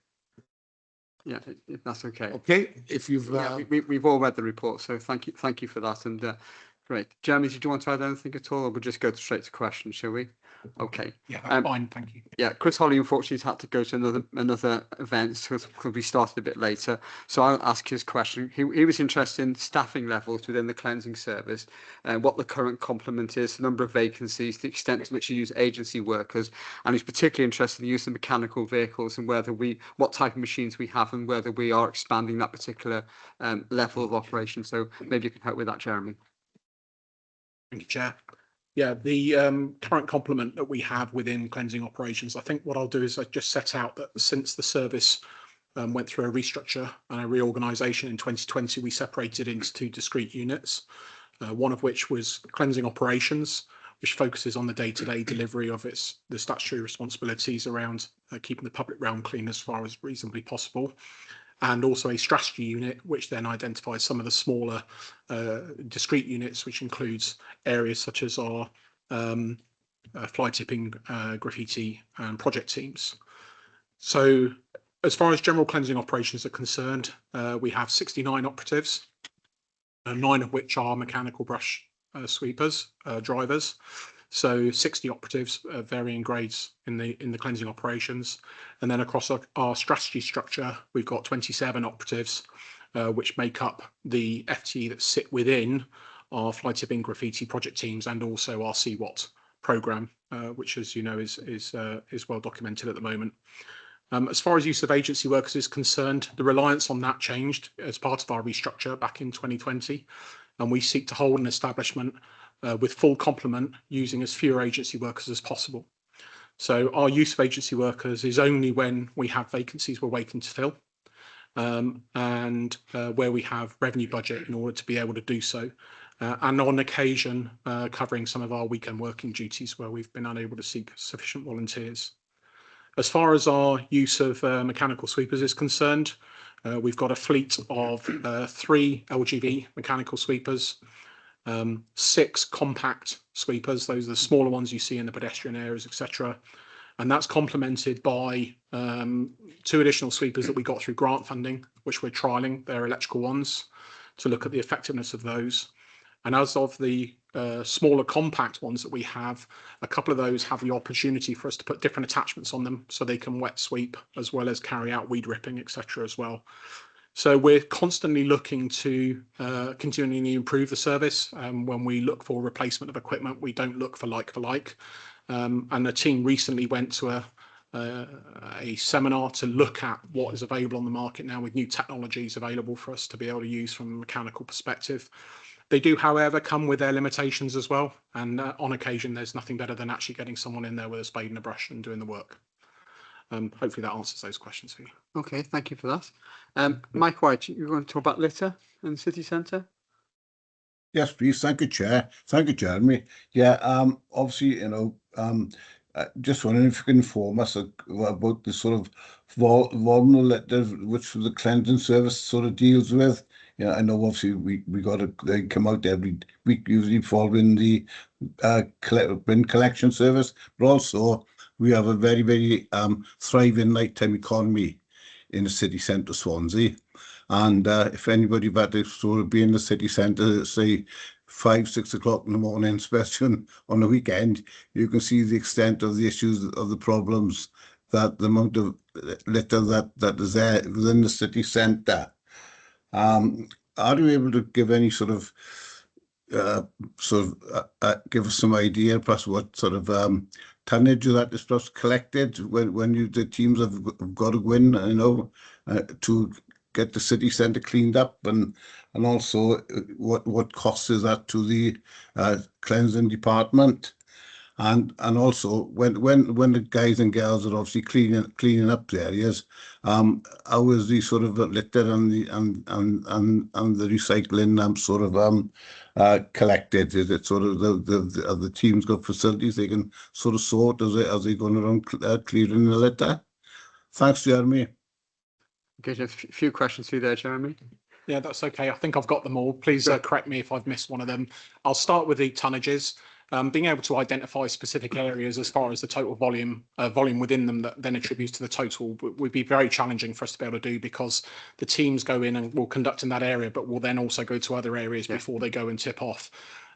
Yeah, if that's okay. Okay, if you've we've all read the report, so thank you for that. And great, Jeremy, did you want to add anything at all, or we'll just go straight to questions, shall we? Okay. Yeah, that's fine. Thank you. Yeah, Chris Holly unfortunately has had to go to another event, so could be started a bit later. So I'll ask his question. He was interested in staffing levels within the cleansing service, what the current complement is, the number of vacancies, the extent to which you use agency workers, and he's particularly interested in the use of mechanical vehicles and what type of machines we have and whether we are expanding that particular level of operation. So maybe you can help with that, Jeremy. Thank you, Chair. Yeah, the current complement that we have within cleansing operations, I think what I'll do is I just set out that since the service went through a restructure and a reorganisation in 2020, we separated into 2 discrete units, one of which was cleansing operations, which focuses on the day-to-day delivery of the statutory responsibilities around keeping the public realm clean as far as reasonably possible, and also a strategy unit, which then identifies some of the smaller discrete units, which includes areas such as our fly tipping, graffiti and project teams. So as far as general cleansing operations are concerned, we have 69 operatives, 9 of which are mechanical brush sweepers, drivers. So 60 operatives, varying grades in the cleansing operations, and then across our strategy structure, we've got 27 operatives, which make up the FTE that sit within our fly tipping, graffiti project teams, and also our CWAT program, which, as you know, is well documented at the moment. As far as use of agency workers is concerned, the reliance on that changed as part of our restructure back in 2020, and we seek to hold an establishment with full complement using as fewer agency workers as possible. So our use of agency workers is only when we have vacancies we're waiting to fill, and where we have revenue budget in order to be able to do so, and on occasion covering some of our weekend working duties where we've been unable to seek sufficient volunteers. As far as our use of mechanical sweepers is concerned, we've got a fleet of 3 LGV mechanical sweepers, 6 compact sweepers, those are the smaller ones you see in the pedestrian areas, etc. And that's complemented by 2 additional sweepers that we got through grant funding, which we're trialling. They're electrical ones, to look at the effectiveness of those. And as of the smaller compact ones that we have, a couple of those have the opportunity for us to put different attachments on them so they can wet sweep as well as carry out weed ripping, etc. as well. So we're constantly looking to continually improve the service. When we look for replacement of equipment, we don't look for like. And the team recently went to a seminar to look at what is available on the market now with new technologies available for us to be able to use from a mechanical perspective. They do, however, come with their limitations as well. And on occasion, there's nothing better than actually getting someone in there with a spade and a brush and doing the work. Hopefully that answers those questions for you. Okay, thank you for that. Mike White, you want to talk about litter in the city centre? Yes, please. Thank you, Chair. Thank you, Jeremy. Yeah, obviously, just wondering if you can inform us about the sort of vulnerable letters which the cleansing service sort of deals with. Yeah, I know obviously they come out every week, usually following the bin collection service, but also we have a very, very thriving nighttime economy in the city centre, Swansea. And if anybody had to sort of be in the city centre, say 5, 6 o'clock in the morning, especially on the weekend, you can see the extent of the issues, of the problems, that the amount of litter that is there within the city centre. Are you able to give any sort of give us some idea, perhaps what sort of tonnage of that is perhaps collected when the teams have got to go in, to get the city centre cleaned up, and also what cost is that to the cleansing department? And also when the guys and girls are obviously cleaning up the areas, how is the sort of litter and the recycling sort of collected? Is it sort of the teams got facilities they can sort of sort as they going around clearing the litter? Thanks, Jeremy. Okay, a few questions through there, Jeremy. Yeah, that's okay. I think I've got them all. Please correct me if I've missed one of them. I'll start with the tonnages. Being able to identify specific areas as far as the total volume within them that then attributes to the total would be very challenging for us to be able to do, because the teams go in and will conduct in that area, but will then also go to other areas before they go and tip off.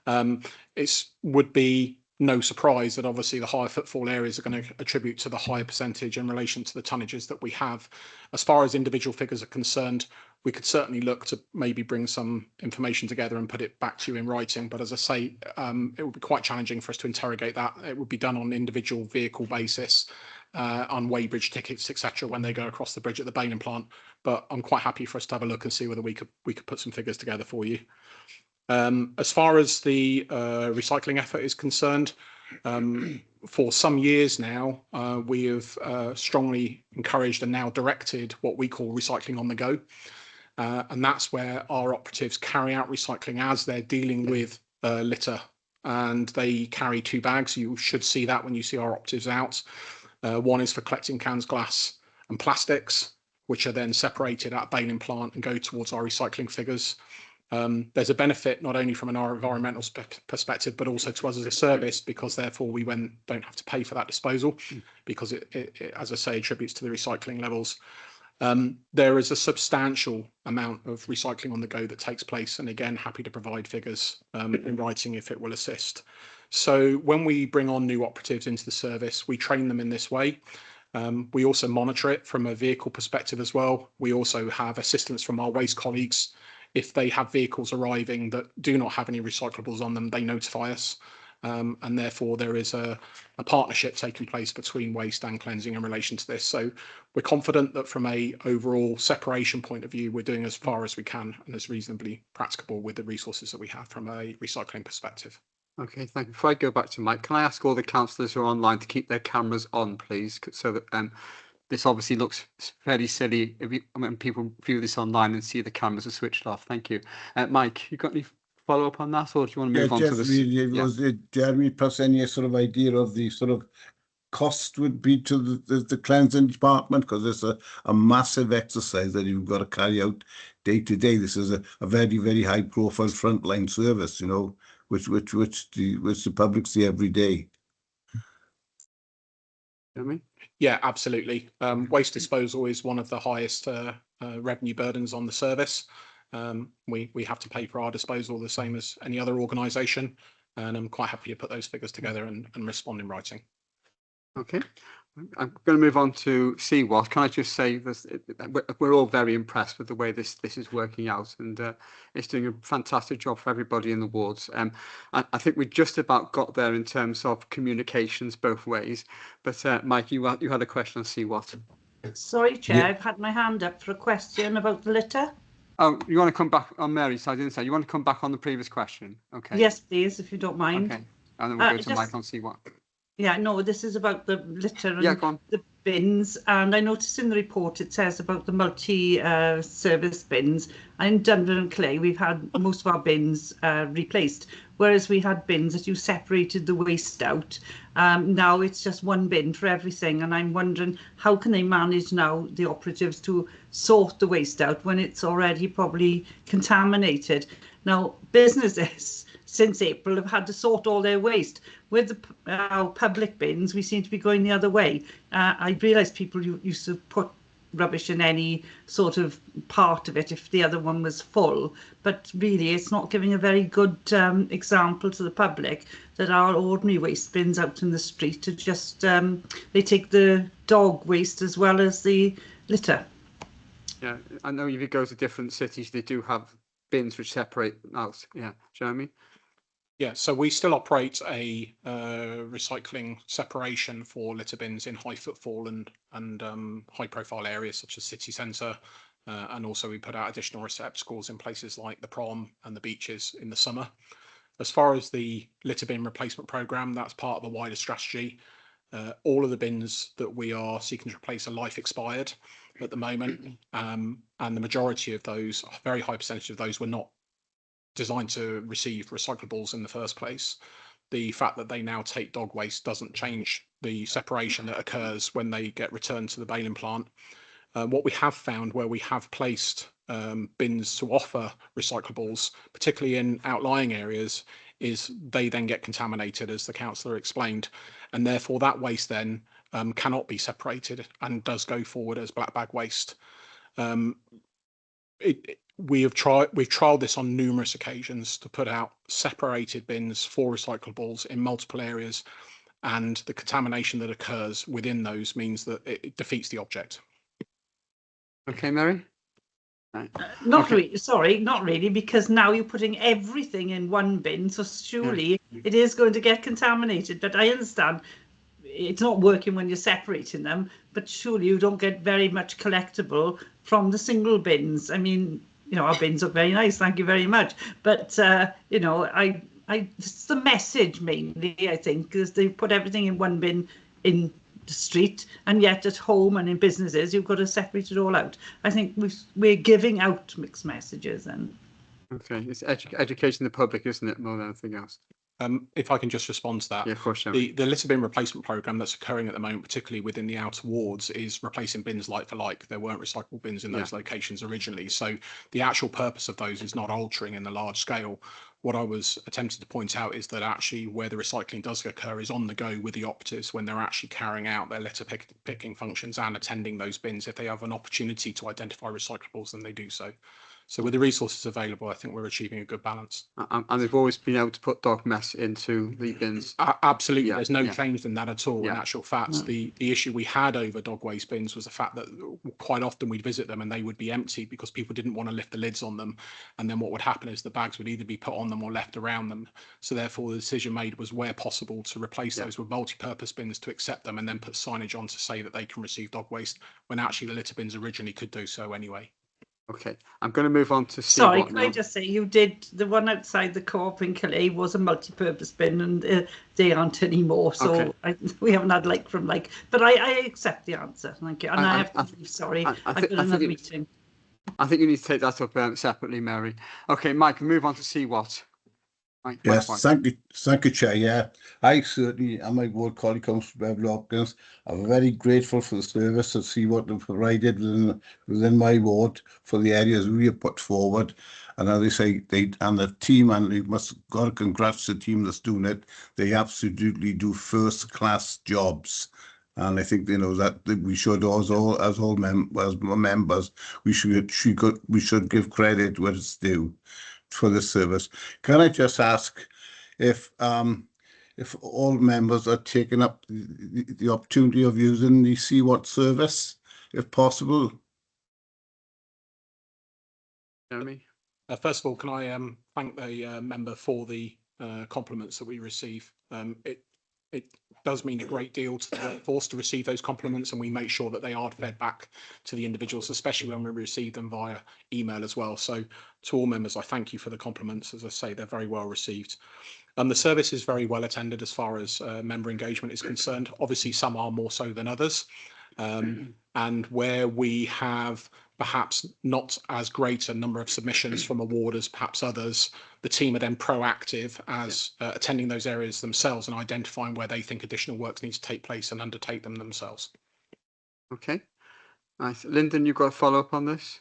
It would be no surprise that obviously the higher footfall areas are going to attribute to the higher percentage in relation to the tonnages that we have. As far as individual figures are concerned, we could certainly look to maybe bring some information together and put it back to you in writing. But as I say, it would be quite challenging for us to interrogate that. It would be done on an individual vehicle basis, on weighbridge tickets, etc., when they go across the bridge at the Bailey plant. But I'm quite happy for us to have a look and see whether we could put some figures together for you. As far as the recycling effort is concerned, for some years now, we have strongly encouraged and now directed what we call recycling on the go. And that's where our operatives carry out recycling as they're dealing with litter. And they carry 2 bags. You should see that when you see our operatives out. One is for collecting cans, glass and plastics, which are then separated at a baling plant and go towards our recycling figures. There's a benefit not only from an environmental perspective, but also to us as a service, because therefore we don't have to pay for that disposal, because it, as I say, attributes to the recycling levels. There is a substantial amount of recycling on the go that takes place, and again, happy to provide figures in writing if it will assist. So when we bring on new operatives into the service, we train them in this way. We also monitor it from a vehicle perspective as well. We also have assistance from our waste colleagues. If they have vehicles arriving that do not have any recyclables on them, they notify us. And therefore there is a partnership taking place between waste and cleansing in relation to this. So we're confident that from a overall separation point of view, we're doing as far as we can and as reasonably practicable with the resources that we have from a recycling perspective. Okay, thank you. Before I go back to Mike, can I ask all the councillors who are online to keep their cameras on, please, so that this obviously looks very silly when people view this online and see the cameras are switched off. Thank you. Mike, you got any follow-up on that, or do you want to move on to this? Was it Jeremy plus any sort of idea of the sort of cost would be to the cleansing department? Because it's a massive exercise that you've got to carry out day to day. This is a very, very high profile frontline service, you know, which the public see every day. Yeah, absolutely. Waste disposal is one of the highest revenue burdens on the service. We have to pay for our disposal the same as any other organisation, and I'm quite happy to put those figures together and respond in writing. Okay, I'm going to move on to Seawatt. Can I just say this? We're all very impressed with the way this is working out, and it's doing a fantastic job for everybody in the wards. I think we just about got there in terms of communications both ways. But Mike, you had a question on Seawatt. Sorry, Chair, Yeah. I've had my hand up for a question about the litter. Oh, you want to come back on Mary? So I didn't say. You want to come back on the previous question? Okay. Yes, please, if you don't mind. Okay, and then we'll go to Mike on Seawatt. Yeah, no, this is about the litter and go on. the bins. And I noticed in the report it says about the multi-service bins. And in Dundon and Clay, we've had most of our bins replaced, whereas we had bins that you separated the waste out. Now it's just one bin for everything. And I'm wondering, how can they manage now, the operatives, to sort the waste out when it's already probably contaminated? Now, businesses since April have had to sort all their waste. With our public bins, we seem to be going the other way. I realise people used to put rubbish in any sort of part of it if the other one was full, but really it's not giving a very good example to the public that our ordinary waste bins out in the street are just, they take the dog waste as well as the litter. Yeah, I know if you go to different cities, they do have bins which separate out. Yeah, Jeremy? Yeah, so we still operate a recycling separation for litter bins in high footfall and high profile areas such as city centre, and also we put out additional receptacles in places like the prom and the beaches in the summer. As far as the litter bin replacement programme, that's part of a wider strategy. All of the bins that we are seeking to replace are life expired at the moment, and the majority of those, a very high percentage of those, were not designed to receive recyclables in the first place. The fact that they now take dog waste doesn't change the separation that occurs when they get returned to the baling plant. What we have found where we have placed bins to offer recyclables, particularly in outlying areas, is they then get contaminated, as the councillor explained, and therefore that waste then cannot be separated and does go forward as black bag waste. We've trialled this on numerous occasions to put out separated bins for recyclables in multiple areas, and the contamination that occurs within those means that it defeats the object. Okay, Mary? Not really, sorry, not really, because now you're putting everything in one bin, so surely it is going to get contaminated. But I understand it's not working when you're separating them, but surely you don't get very much collectible from the single bins. I mean, our bins look very nice. Thank you very much. But it's the message mainly, I think, because they put everything in one bin in the street, and yet at home and in businesses you've got to separate it all out. I think we're giving out mixed messages. And okay, it's educating the public, isn't it, more than anything else? If I can just respond to that. Yeah, of course. The litter bin replacement program that's occurring at the moment, particularly within the outer wards, is replacing bins like for like. There weren't recyclable bins in those locations originally. So the actual purpose of those is not altering in the large scale. What I was attempting to point out is that actually where the recycling does occur is on the go with the operatives when they're actually carrying out their litter picking functions and attending those bins. If they have an opportunity to identify recyclables, then they do so. So with the resources available, I think we're achieving a good balance. And they've always been able to put dog mess into the bins. Absolutely, there's no change in that at all. In Yeah. actual fact, the issue we had over dog waste bins was the fact that quite often we'd visit them and they would be empty because people didn't want to lift the lids on them. And then what would happen is the bags would either be put on them or left around them. So therefore, the decision made was where possible to replace those with multi-purpose bins to accept them and then put signage on to say that they can receive dog waste when actually the litter bins originally could do so anyway. Okay, I'm going to move on to see. Sorry, can I just say you did the one outside the co-op in Calais was a multi-purpose bin, and they aren't anymore. So we haven't had like from like, but I accept the answer. Thank you. And I have to leave. Sorry, I've got another meeting. I think you need to take that up separately, Mary. Okay, Mike, move on to see what. Yes, thank you, Chair. Yeah, I certainly, and my ward colleague, Councillor Beverly Hopkins, are very grateful for the service and see what they've provided within my ward for the areas we have put forward. And as they say, and the team, and we must got to congrats the team that's doing it. They absolutely do first-class jobs. And I think that we should also, as members, we should give credit where it's due for the service. Can I just ask if all members are taking up the opportunity of using the CWAT service, if possible? Jeremy? First of all, can I thank the member for the compliments that we receive. It does mean a great deal to the workforce to receive those compliments, and we make sure that they are fed back to the individuals, especially when we receive them via email as well. So to all members, I thank you for the compliments. As I say, they're very well received. The service is very well attended as far as member engagement is concerned. Obviously, some are more so than others. And where we have perhaps not as great a number of submissions from a ward as perhaps others, the team are then proactive as attending those areas themselves and identifying where they think additional works need to take place and undertake them themselves. Okay, nice. Lyndon, you've got a follow up on this?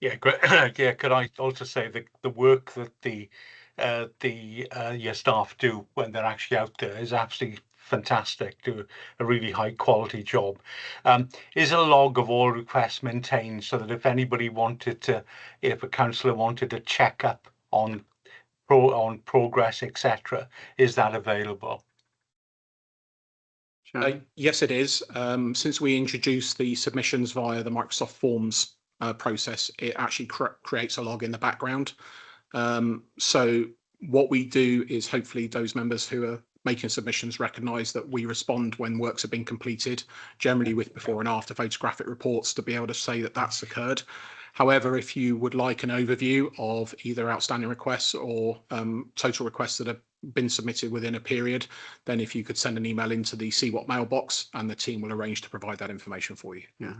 Yeah, great. Yeah, could I also say that the work that your staff do when they're actually out there is absolutely fantastic, do a really high quality job. Is a log of all requests maintained so that if anybody wanted to, if a councillor wanted to check up on progress, etc., is that available? Yes, it is. Since we introduced the submissions via the Microsoft Forms process, it actually creates a log in the background. So what we do is hopefully those members who are making submissions recognise that we respond when works have been completed, generally with before and after photographic reports to be able to say that that's occurred. However, if you would like an overview of either outstanding requests or total requests that have been submitted within a period, then if you could send an email into the CWAT mailbox and the team will arrange to provide that information for you. Yeah,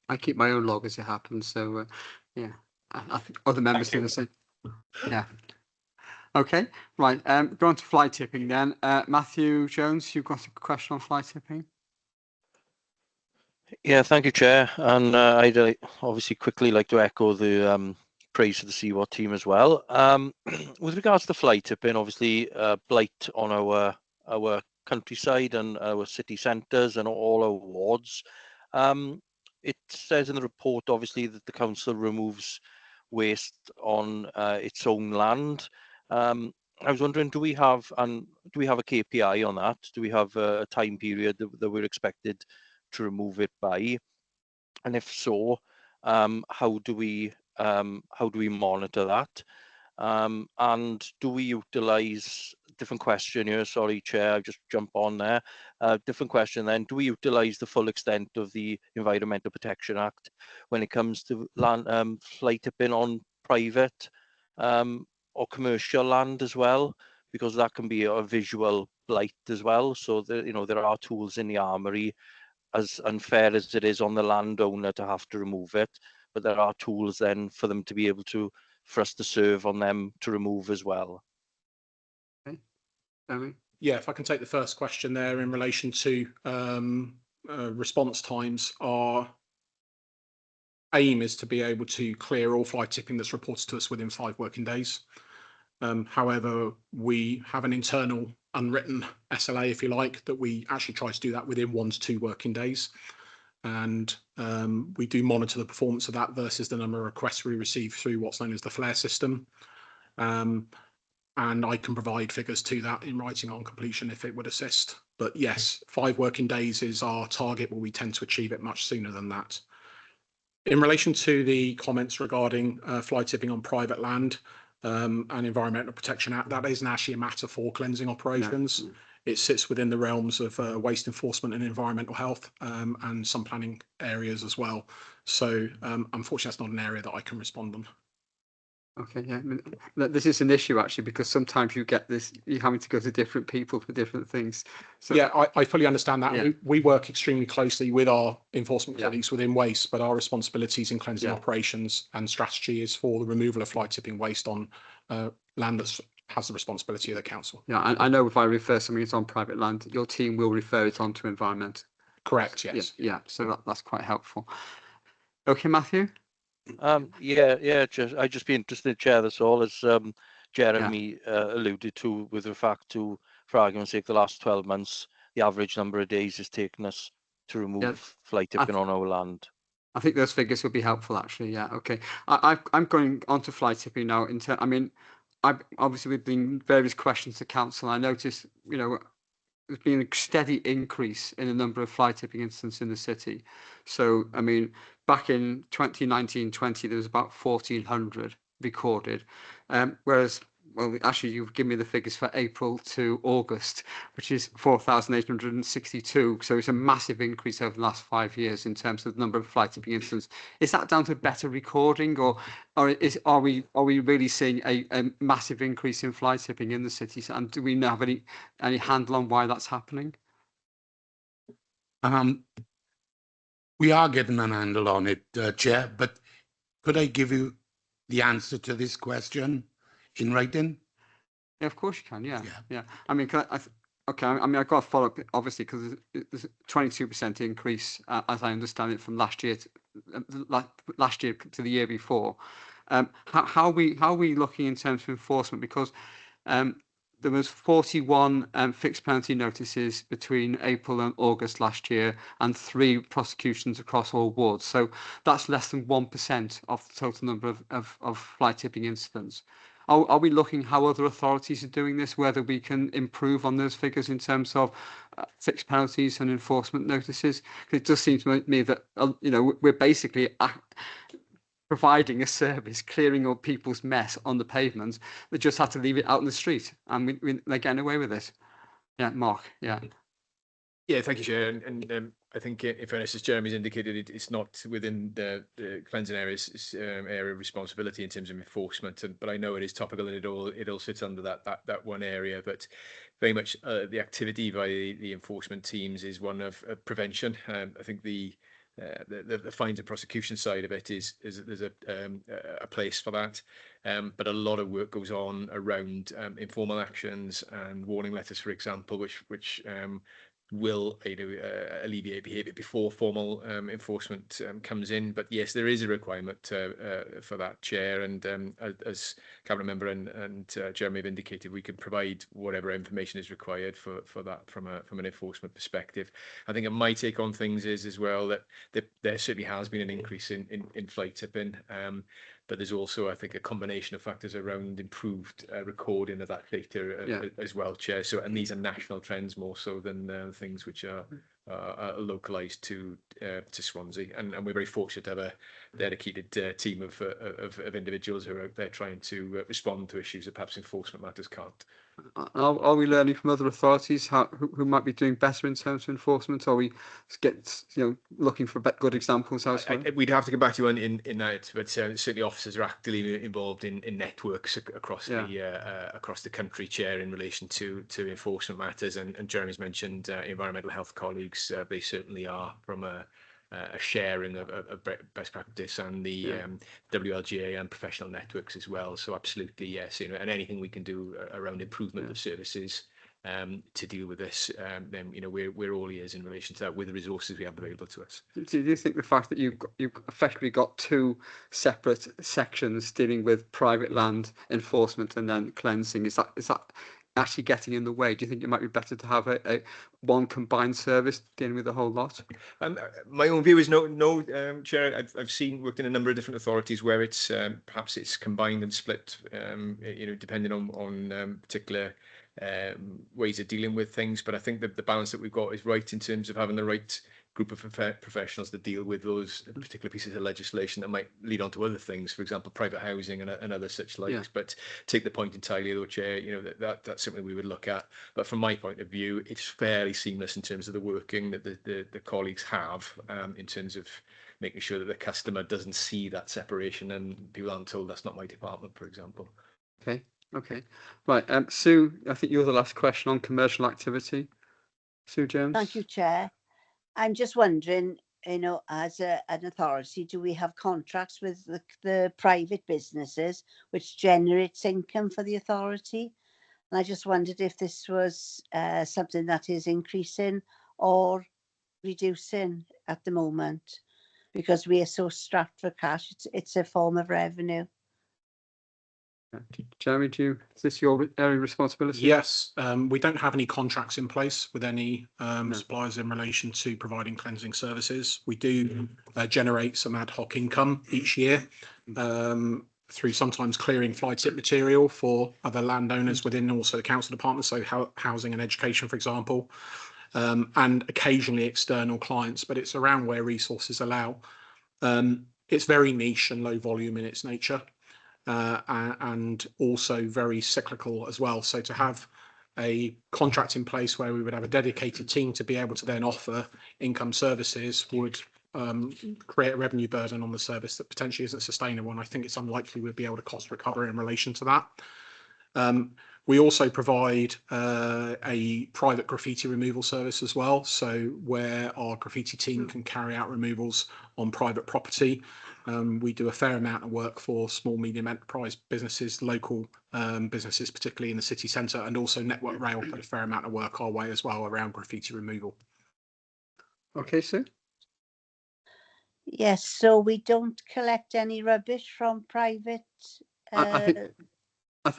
I keep my own log as it happens. So yeah, I think other members do the same. Yeah. Okay, right. Go on to fly tipping then. Matthew Jones, you've got a question on fly tipping? Yeah, thank you, Chair. And I'd obviously quickly like to echo the praise to the CWAT team as well. With regards to fly tipping, obviously blight on our countryside and our city centres and all our wards. It says in the report, obviously, that the council removes waste on its own land. I was wondering, do we have a KPI on that? Do we have a time period that we're expected to remove it by? And if so, how do we monitor that? And do we utilize different question here. Sorry, Chair, I'll just jump on there. Different question then. Do we utilise the full extent of the Environmental Protection Act when it comes to land fly tipping on private or commercial land as well? Because that can be a visual blight as well. So there are tools in the armoury, as unfair as it is on the landowner to have to remove it, but there are tools then for them to be able to, for us to serve on them to remove as well. Yeah, if I can take the first question there in relation to response times, our aim is to be able to clear all fly tipping that's reported to us within 5 working days. However, we have an internal unwritten SLA, if you like, that we actually try to do that within 1 to 2 working days. And we do monitor the performance of that versus the number of requests we receive through what's known as the flare system. And I can provide figures to that in writing on completion if it would assist. But yes, 5 working days is our target, but we tend to achieve it much sooner than that. In relation to the comments regarding fly tipping on private land, and Environmental Protection Act, that isn't actually a matter for cleansing operations. No. It sits within the realms of waste enforcement and environmental health, and some planning areas as well. So unfortunately, that's not an area that I can respond on. Okay, yeah, I mean, this is an issue actually, because sometimes you get this, you're having to go to different people for different things. So yeah, I fully understand that. Yeah. We work extremely closely with our enforcement colleagues within waste, but our responsibilities in cleansing operations and strategy is for the removal of fly tipping waste on land that has the responsibility of the council. Yeah, I know if I refer something that's on private land, your team will refer it on to environment. Correct, yes. Yeah, so that's quite helpful. Okay, Matthew? I'd just be interested, Chair, that's all, as Jeremy alluded to, with the fact to, for argument's sake, the last 12 months, the average number of days it's taken us to remove fly tipping on our land. I think those figures would be helpful, actually. Yeah, okay. I'm going on to fly tipping now. Obviously, with the various questions to council, I noticed, there's been a steady increase in the number of fly tipping incidents in the city. So, I mean, back in 2019-20, there was about 1,400 recorded, whereas, well, actually, you've given me the figures for April to August, which is 4,862. So it's a massive increase over the last 5 years in terms of the number of fly tipping incidents. Is that down to better recording, or are we really seeing a massive increase in fly tipping in the cities? And do we have any handle on why that's happening? We are getting an handle on it, Chair, but could I give you the answer to this question in writing? Yeah, of course you can. Yeah. I mean, okay. I mean, I've got to follow up, obviously, because there's a 22% increase, as I understand it, from last year to the year before. How are we looking in terms of enforcement? Because there was 41 fixed penalty notices between April and August last year, and 3 prosecutions across all wards. So that's less than 1% of the total number of fly tipping incidents. Are we looking how other authorities are doing this, whether we can improve on those figures in terms of fixed penalties and enforcement notices? It does seem to me that we're basically providing a service, clearing up people's mess on the pavements. They just have to leave it out in the street, and they're getting away with it. Yeah, Mark. Yeah. Yeah, thank you, Chair. And I think, in fairness, as Jeremy's indicated, it's not within the cleansing area's area of responsibility in terms of enforcement. But I know it is topical, and it all sits under that one area. But very much the activity by the enforcement teams is one of prevention. I think the fines and prosecution side of it is there's a place for that, but a lot of work goes on around informal actions and warning letters, for example, which will alleviate behaviour before formal enforcement comes in. But yes, there is a requirement for that, Chair, and as Cabinet Member and Jeremy have indicated, we can provide whatever information is required for that from an enforcement perspective. I think my take on things is as well that there certainly has been an increase in fly tipping, but there's also, I think, a combination of factors around improved recording of that data as well, Chair. So, and these are national trends more so than things which are localised to Swansea. And we're very fortunate to have dedicated team of individuals who are out there trying to respond to issues that perhaps enforcement matters can't. Are we learning from other authorities who might be doing better in terms of enforcement? Are we looking for good examples elsewhere? We'd have to come back to you in that, but certainly officers are actively involved in networks across the country, Chair, in relation to enforcement matters. And Jeremy's mentioned environmental health colleagues. They certainly are from a sharing of best practice, and the WLGA and professional networks as well. So absolutely, yes, and anything we can do around improvement of services to deal with this, then we're all ears in relation to that with the resources we have available to us. Do you think the fact that you've effectively got two separate sections dealing with private land enforcement and then cleansing, is that actually getting in the way? Do you think it might be better to have a one combined service dealing with the whole lot? My own view is no, Chair. I've worked in a number of different authorities where it's perhaps it's combined and split, depending on particular ways of dealing with things. But I think that the balance that we've got is right in terms of having the right group of professionals to deal with those particular pieces of legislation that might lead on to other things, for example, private housing and other such likes. But take the point entirely, though, Chair, that's something we would look at. But from my point of view, it's fairly seamless in terms of the working that the colleagues have in terms of making sure that the customer doesn't see that separation and people aren't told that's not my department, for example. Okay. Right. Sue, I think you're the last question on commercial activity. Sue Jones. Thank you, Chair. I'm just wondering, as an authority, do we have contracts with the private businesses which generates income for the authority? And I just wondered if this was something that is increasing or reducing at the moment, because we are so strapped for cash. It's a form of revenue. Jeremy, is this your area of responsibility? Yes, we don't have any contracts in place with any suppliers in relation to providing cleansing services. We do generate some ad hoc income each year through sometimes clearing fly tip material for other landowners within also the council departments, so housing and education, for example, and occasionally external clients, but it's around where resources allow. It's very niche and low volume in its nature. And also very cyclical as well. So to have a contract in place where we would have a dedicated team to be able to then offer income services would create a revenue burden on the service that potentially isn't sustainable. And I think it's unlikely we'd be able to cost recover in relation to that. We also provide a private graffiti removal service as well. So where our graffiti team can carry out removals on private property. We do a fair amount of work for small, medium enterprise businesses, local businesses, particularly in the city centre, and also Network Rail put a fair amount of work our way as well around graffiti removal. Okay, Sue? Yes, so we don't collect any rubbish from private. I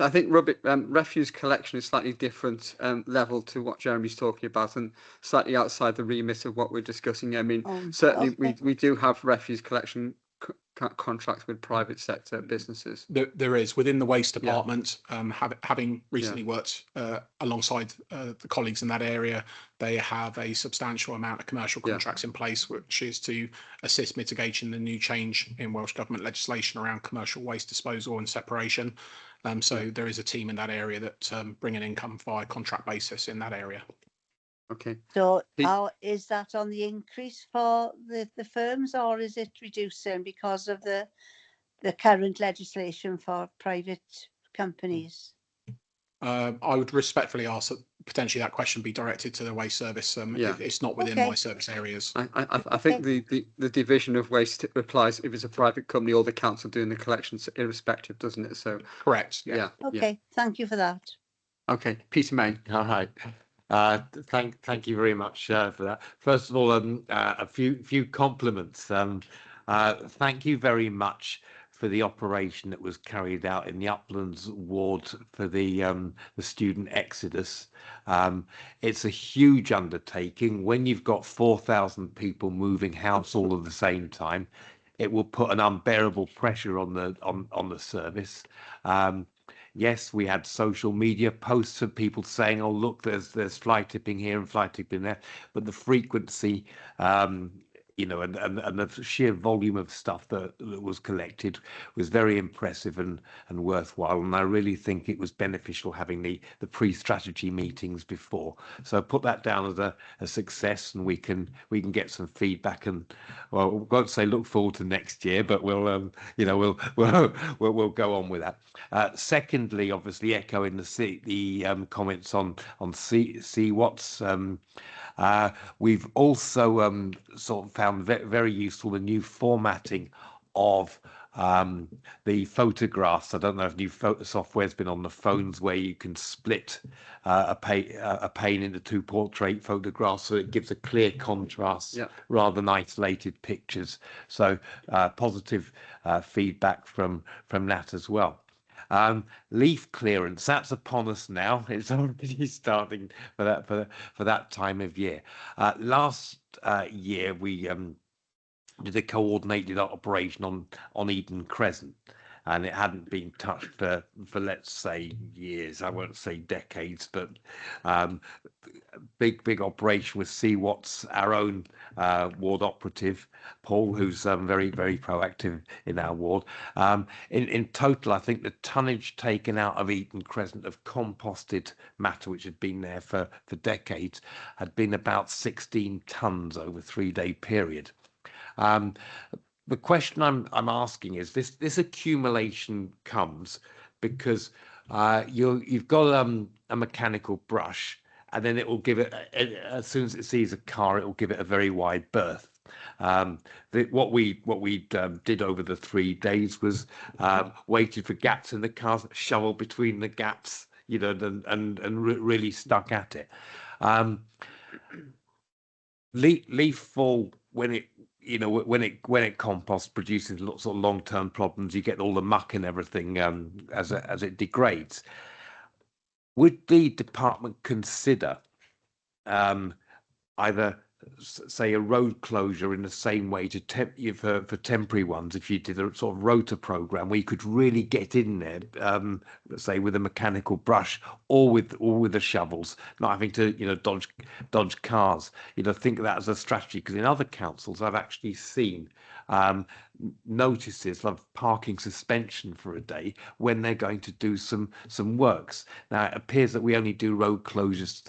think refuse collection is slightly different level to what Jeremy's talking about, and slightly outside the remit of what we're discussing. I mean, certainly we do have refuse collection contracts with private sector businesses. There is within the waste department. Having recently worked alongside the colleagues in that area, they have a substantial amount of commercial contracts in place, which is to assist mitigating the new change in Welsh Government legislation around commercial waste disposal and separation. So there is a team in that area that bring an income via contract basis in that area. Okay. So is that on the increase for the firms, or is it reducing because of the current legislation for private companies? I would respectfully ask that potentially that question be directed to the waste service. It's not within my service areas. I think the division of waste applies if it's a private company or the council doing the collections, irrespective, doesn't it? So correct. Yeah. Okay. Thank you for that. Okay, Peter May. All right. Thank you very much for that. First of all, a few compliments. Thank you very much for the operation that was carried out in the Uplands ward for the student exodus. It's a huge undertaking. When you've got 4,000 people moving house all at the same time, it will put an unbearable pressure on the service. Yes, we had social media posts of people saying, "Oh, look, there's fly tipping here and fly tipping there," but the frequency you know, and the sheer volume of stuff that was collected was very impressive and worthwhile. And I really think it was beneficial having the pre-strategy meetings before. So put that down as a success, and we can get some feedback. And well, we won't say look forward to next year, but we'll we'll go on with that. Secondly, obviously echoing the comments on CWATs. We've also sort of found very useful the new formatting of the photographs. I don't know if new photo software's been on the phones where you can split a pane into 2 portrait photographs, so it gives a clear contrast rather than isolated pictures. So positive feedback from that as well. Leaf clearance, that's upon us now. It's already starting for that time of year. Last year we did a coordinated operation on Eden Crescent, and it hadn't been touched for let's say years. I won't say decades, but big operation with CWAT's our own ward operative Paul, who's very proactive in our ward. In total, I think the tonnage taken out of Eden Crescent of composted matter, which had been there for decades, had been about 16 tons over a 3-day period. The question I'm asking is this accumulation comes because you've got a mechanical brush, and then it will give it, as soon as it sees a car, it will give it a very wide berth. What we did over the 3 days was waited for gaps in the cars, shoveled between the gaps, you know, and really stuck at it. Leaf fall, when it composts, produces lots of long-term problems. You get all the muck and everything as it degrades. Would the department consider either say a road closure in the same way to for temporary ones, if you did a sort of rota program where you could really get in there, say with a mechanical brush or with the shovels, not having to dodge cars, think of that as a strategy, because in other councils I've actually seen notices of parking suspension for a day when they're going to do some works. Now it appears that we only do road closures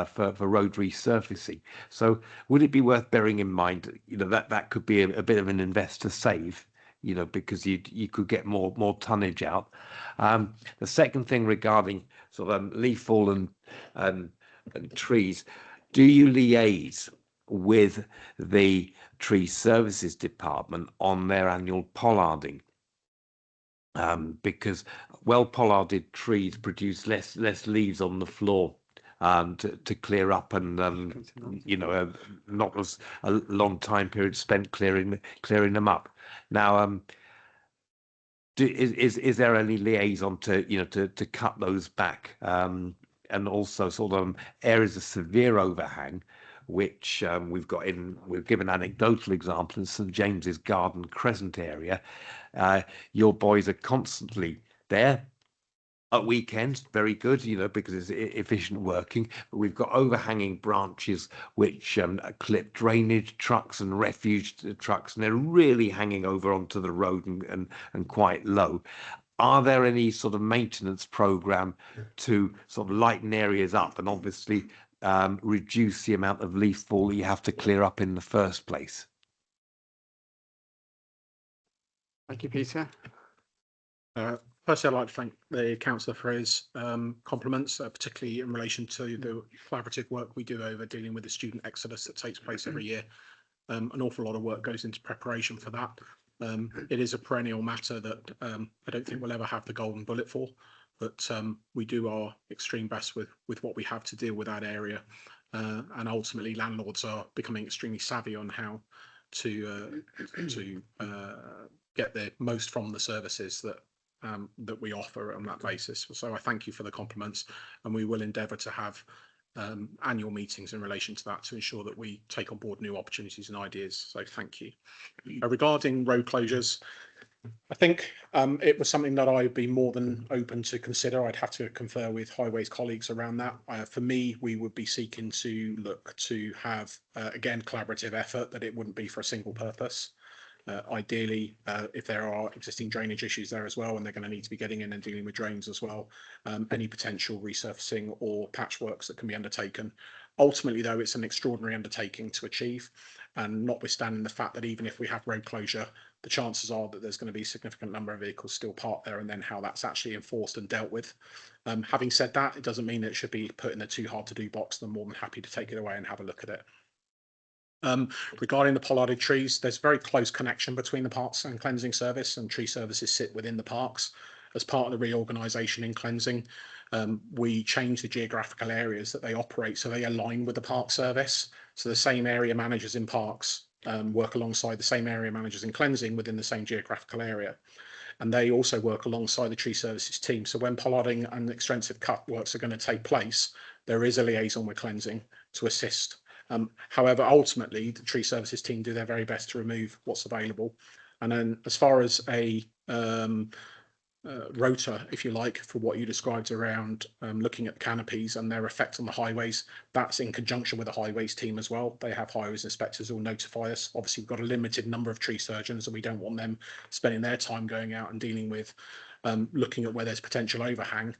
for road resurfacing. So would it be worth bearing in mind, that could be a bit of an investor save, because you could get more tonnage out. The second thing regarding sort of leaf fall and trees, do you liaise with the tree services department on their annual pollarding? Because well pollarded trees produce less leaves on the floor to clear up, and not as a long time period spent clearing them up. Now, is there any liaison to cut those back, and also sort of areas of severe overhang, which we've given anecdotal example in St James's Garden Crescent area. Your boys are constantly there at weekends, very good, because it's efficient working. But we've got overhanging branches which clip drainage trucks and refuge trucks, and they're really hanging over onto the road and quite low. Are there any sort of maintenance program to sort of lighten areas up and obviously reduce the amount of leaf fall you have to clear up in the first place? Thank you, Peter. Firstly, I'd like to thank the councillor for his compliments, particularly in relation to the collaborative work we do over dealing with the student exodus that takes place every year. An awful lot of work goes into preparation for that. It is a perennial matter that I don't think we'll ever have the golden bullet for, but we do our extreme best with what we have to deal with that area. And ultimately, landlords are becoming extremely savvy on how to get the most from the services that we offer on that basis. So I thank you for the compliments, and we will endeavour to have annual meetings in relation to that to ensure that we take on board new opportunities and ideas. So thank you. Regarding road closures, I think it was something that I'd be more than open to consider. I'd have to confer with Highways colleagues around that. For me, we would be seeking to look to have, again, collaborative effort, that it wouldn't be for a single purpose. Ideally, if there are existing drainage issues there as well, and they're going to need to be getting in and dealing with drains as well, any potential resurfacing or patchworks that can be undertaken. Ultimately, though, it's an extraordinary undertaking to achieve, and notwithstanding the fact that even if we have road closure, the chances are that there's going to be a significant number of vehicles still parked there, and then how that's actually enforced and dealt with. Having said that, it doesn't mean that it should be put in the too hard to do box. I'm more than happy to take it away and have a look at it. Regarding the pollarded trees, there's a very close connection between the parks and cleansing service, and tree services sit within the parks. As part of the reorganisation in cleansing, we change the geographical areas that they operate so they align with the park service. So the same area managers in parks work alongside the same area managers in cleansing within the same geographical area. And they also work alongside the tree services team. So when pollarding and extensive cut works are going to take place, there is a liaison with cleansing to assist. However, ultimately, the tree services team do their very best to remove what's available. And then as far as a rota, if you like, for what you described around looking at the canopies and their effect on the highways, that's in conjunction with the highways team as well. They have highways inspectors who will notify us. Obviously, we've got a limited number of tree surgeons, and we don't want them spending their time going out and dealing with looking at where there's potential overhang,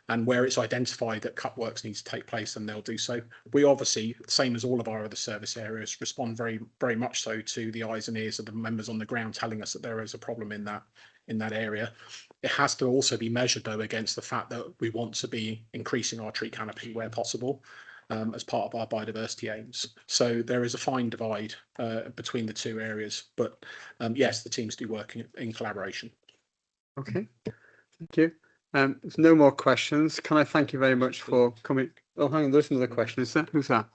and where it's identified that cut works need to take place, and they'll do so. We obviously, same as all of our other service areas, respond very, very much so to the eyes and ears of the members on the ground telling us that there is a problem in that area. It has to also be measured, though, against the fact that we want to be increasing our tree canopy where possible as part of our biodiversity aims. So there is a fine divide between the two areas, but yes, the teams do work in collaboration. Okay, thank you. There's no more questions. Can I thank you very much for coming? Oh, hang on, there's another question. Is that who's that?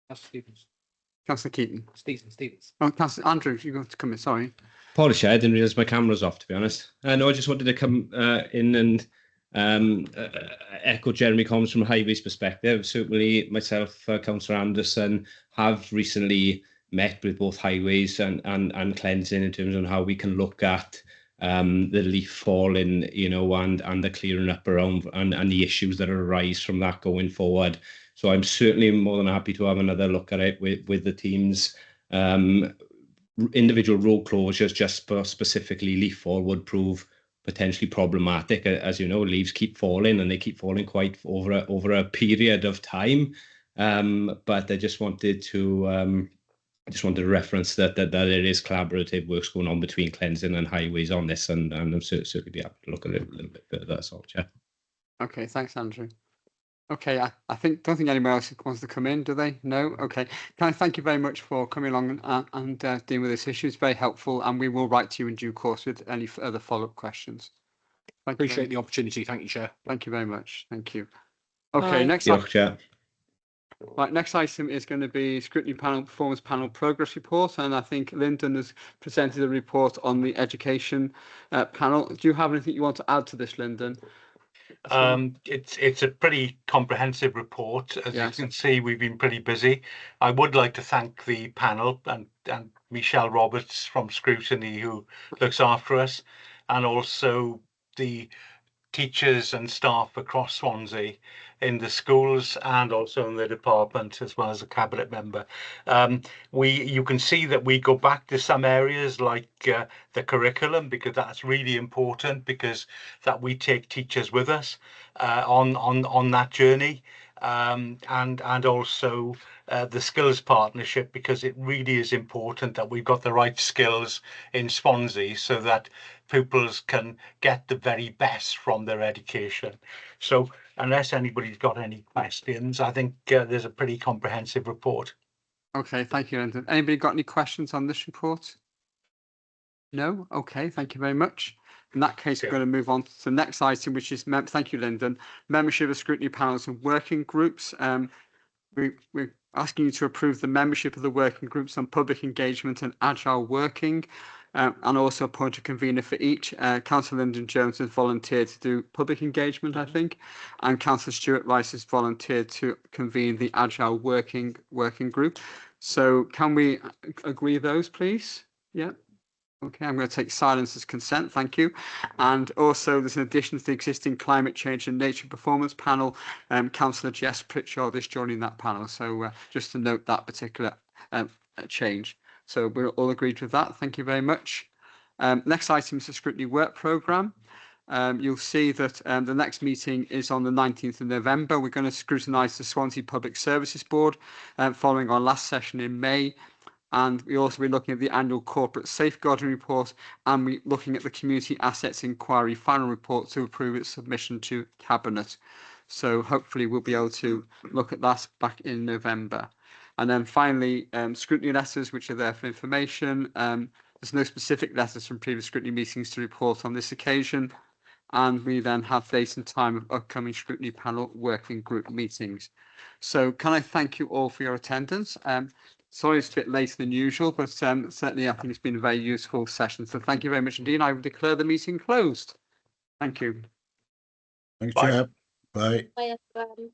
Councillor Keaton. Stevens. Oh, Councillor Andrew, you're going to come in. Sorry. Apologies, I didn't realise my camera was off, to be honest. No, I just wanted to come in and echo Jeremy comments from Highways perspective. Certainly myself, Councillor Anderson, have recently met with both Highways and cleansing in terms of how we can look at the leaf falling, and the clearing up around and the issues that arise from that going forward. So I'm certainly more than happy to have another look at it with the teams. Individual road closures just for specifically leaf fall would prove potentially problematic. As you know, leaves keep falling, and they keep falling quite over a period of time. But I just wanted to reference that there is collaborative works going on between cleansing and highways on this, and I'm certainly be happy to look at it a little bit further. That's all, Chair. Okay, thanks, don't think anyone else wants to come in, do they? No? Okay. Can I thank you very much for coming along and dealing with this issue? It's very helpful, and we will write to you in due course with any further follow-up questions. Appreciate the opportunity. Thank you, Chair. Thank you very much. Thank you. Okay, next item is going to be Scrutiny Panel Performance Panel Progress Report, and I think Lyndon has presented a report on the Education Panel. Do you have anything you want to add to this, Lyndon? It's a pretty comprehensive report. As you can see, we've been pretty busy. I would like to thank the panel and Michelle Roberts from Scrutiny, who looks after us, and also the teachers and staff across Swansea in the schools and also in the department, as well as a cabinet member. You can see that we go back to some areas like the curriculum, because that's really important, because that we take teachers with us on that journey, and also the skills partnership, because it really is important that we've got the right skills in Swansea so that pupils can get the very best from their education. So unless anybody's got any questions, I think there's a pretty comprehensive report. Okay, thank you, Lyndon. Anybody got any questions on this report? No? Okay, thank you very much. In that case, we're going to move on to the next item, which is, thank you, Lyndon, membership of scrutiny panels and working groups. We're asking you to approve the membership of the working groups on public engagement and agile working, and also appoint a convener for each. Councillor Lyndon Jones has volunteered to do public engagement, I think, and Councillor Stuart Rice has volunteered to convene the agile working group. So can we agree those, please? Yeah. Okay, I'm going to take silence as consent. Thank you. And also, there's an addition to the existing climate change and nature performance panel. Councillor Jess Pritchard is joining that panel. So just to note that particular change. So we're all agreed with that. Thank you very much. Next item is the scrutiny work programme. You'll see that the next meeting is on the 19th of November. We're going to scrutinise the Swansea Public Services Board following our last session in May. And we also be looking at the annual corporate safeguarding report, and we're looking at the community assets inquiry final report to approve its submission to Cabinet. So hopefully we'll be able to look at that back in November. And then finally, scrutiny letters, which are there for information. There's no specific letters from previous scrutiny meetings to report on this occasion. And we then have date and time of upcoming scrutiny panel working group meetings. So can I thank you all for your attendance? Sorry it's a bit later than usual, but certainly I think it's been a very useful session. So thank you very much indeed. I will declare the meeting closed. Thank you. Thanks, Chair. Bye. Bye, everybody.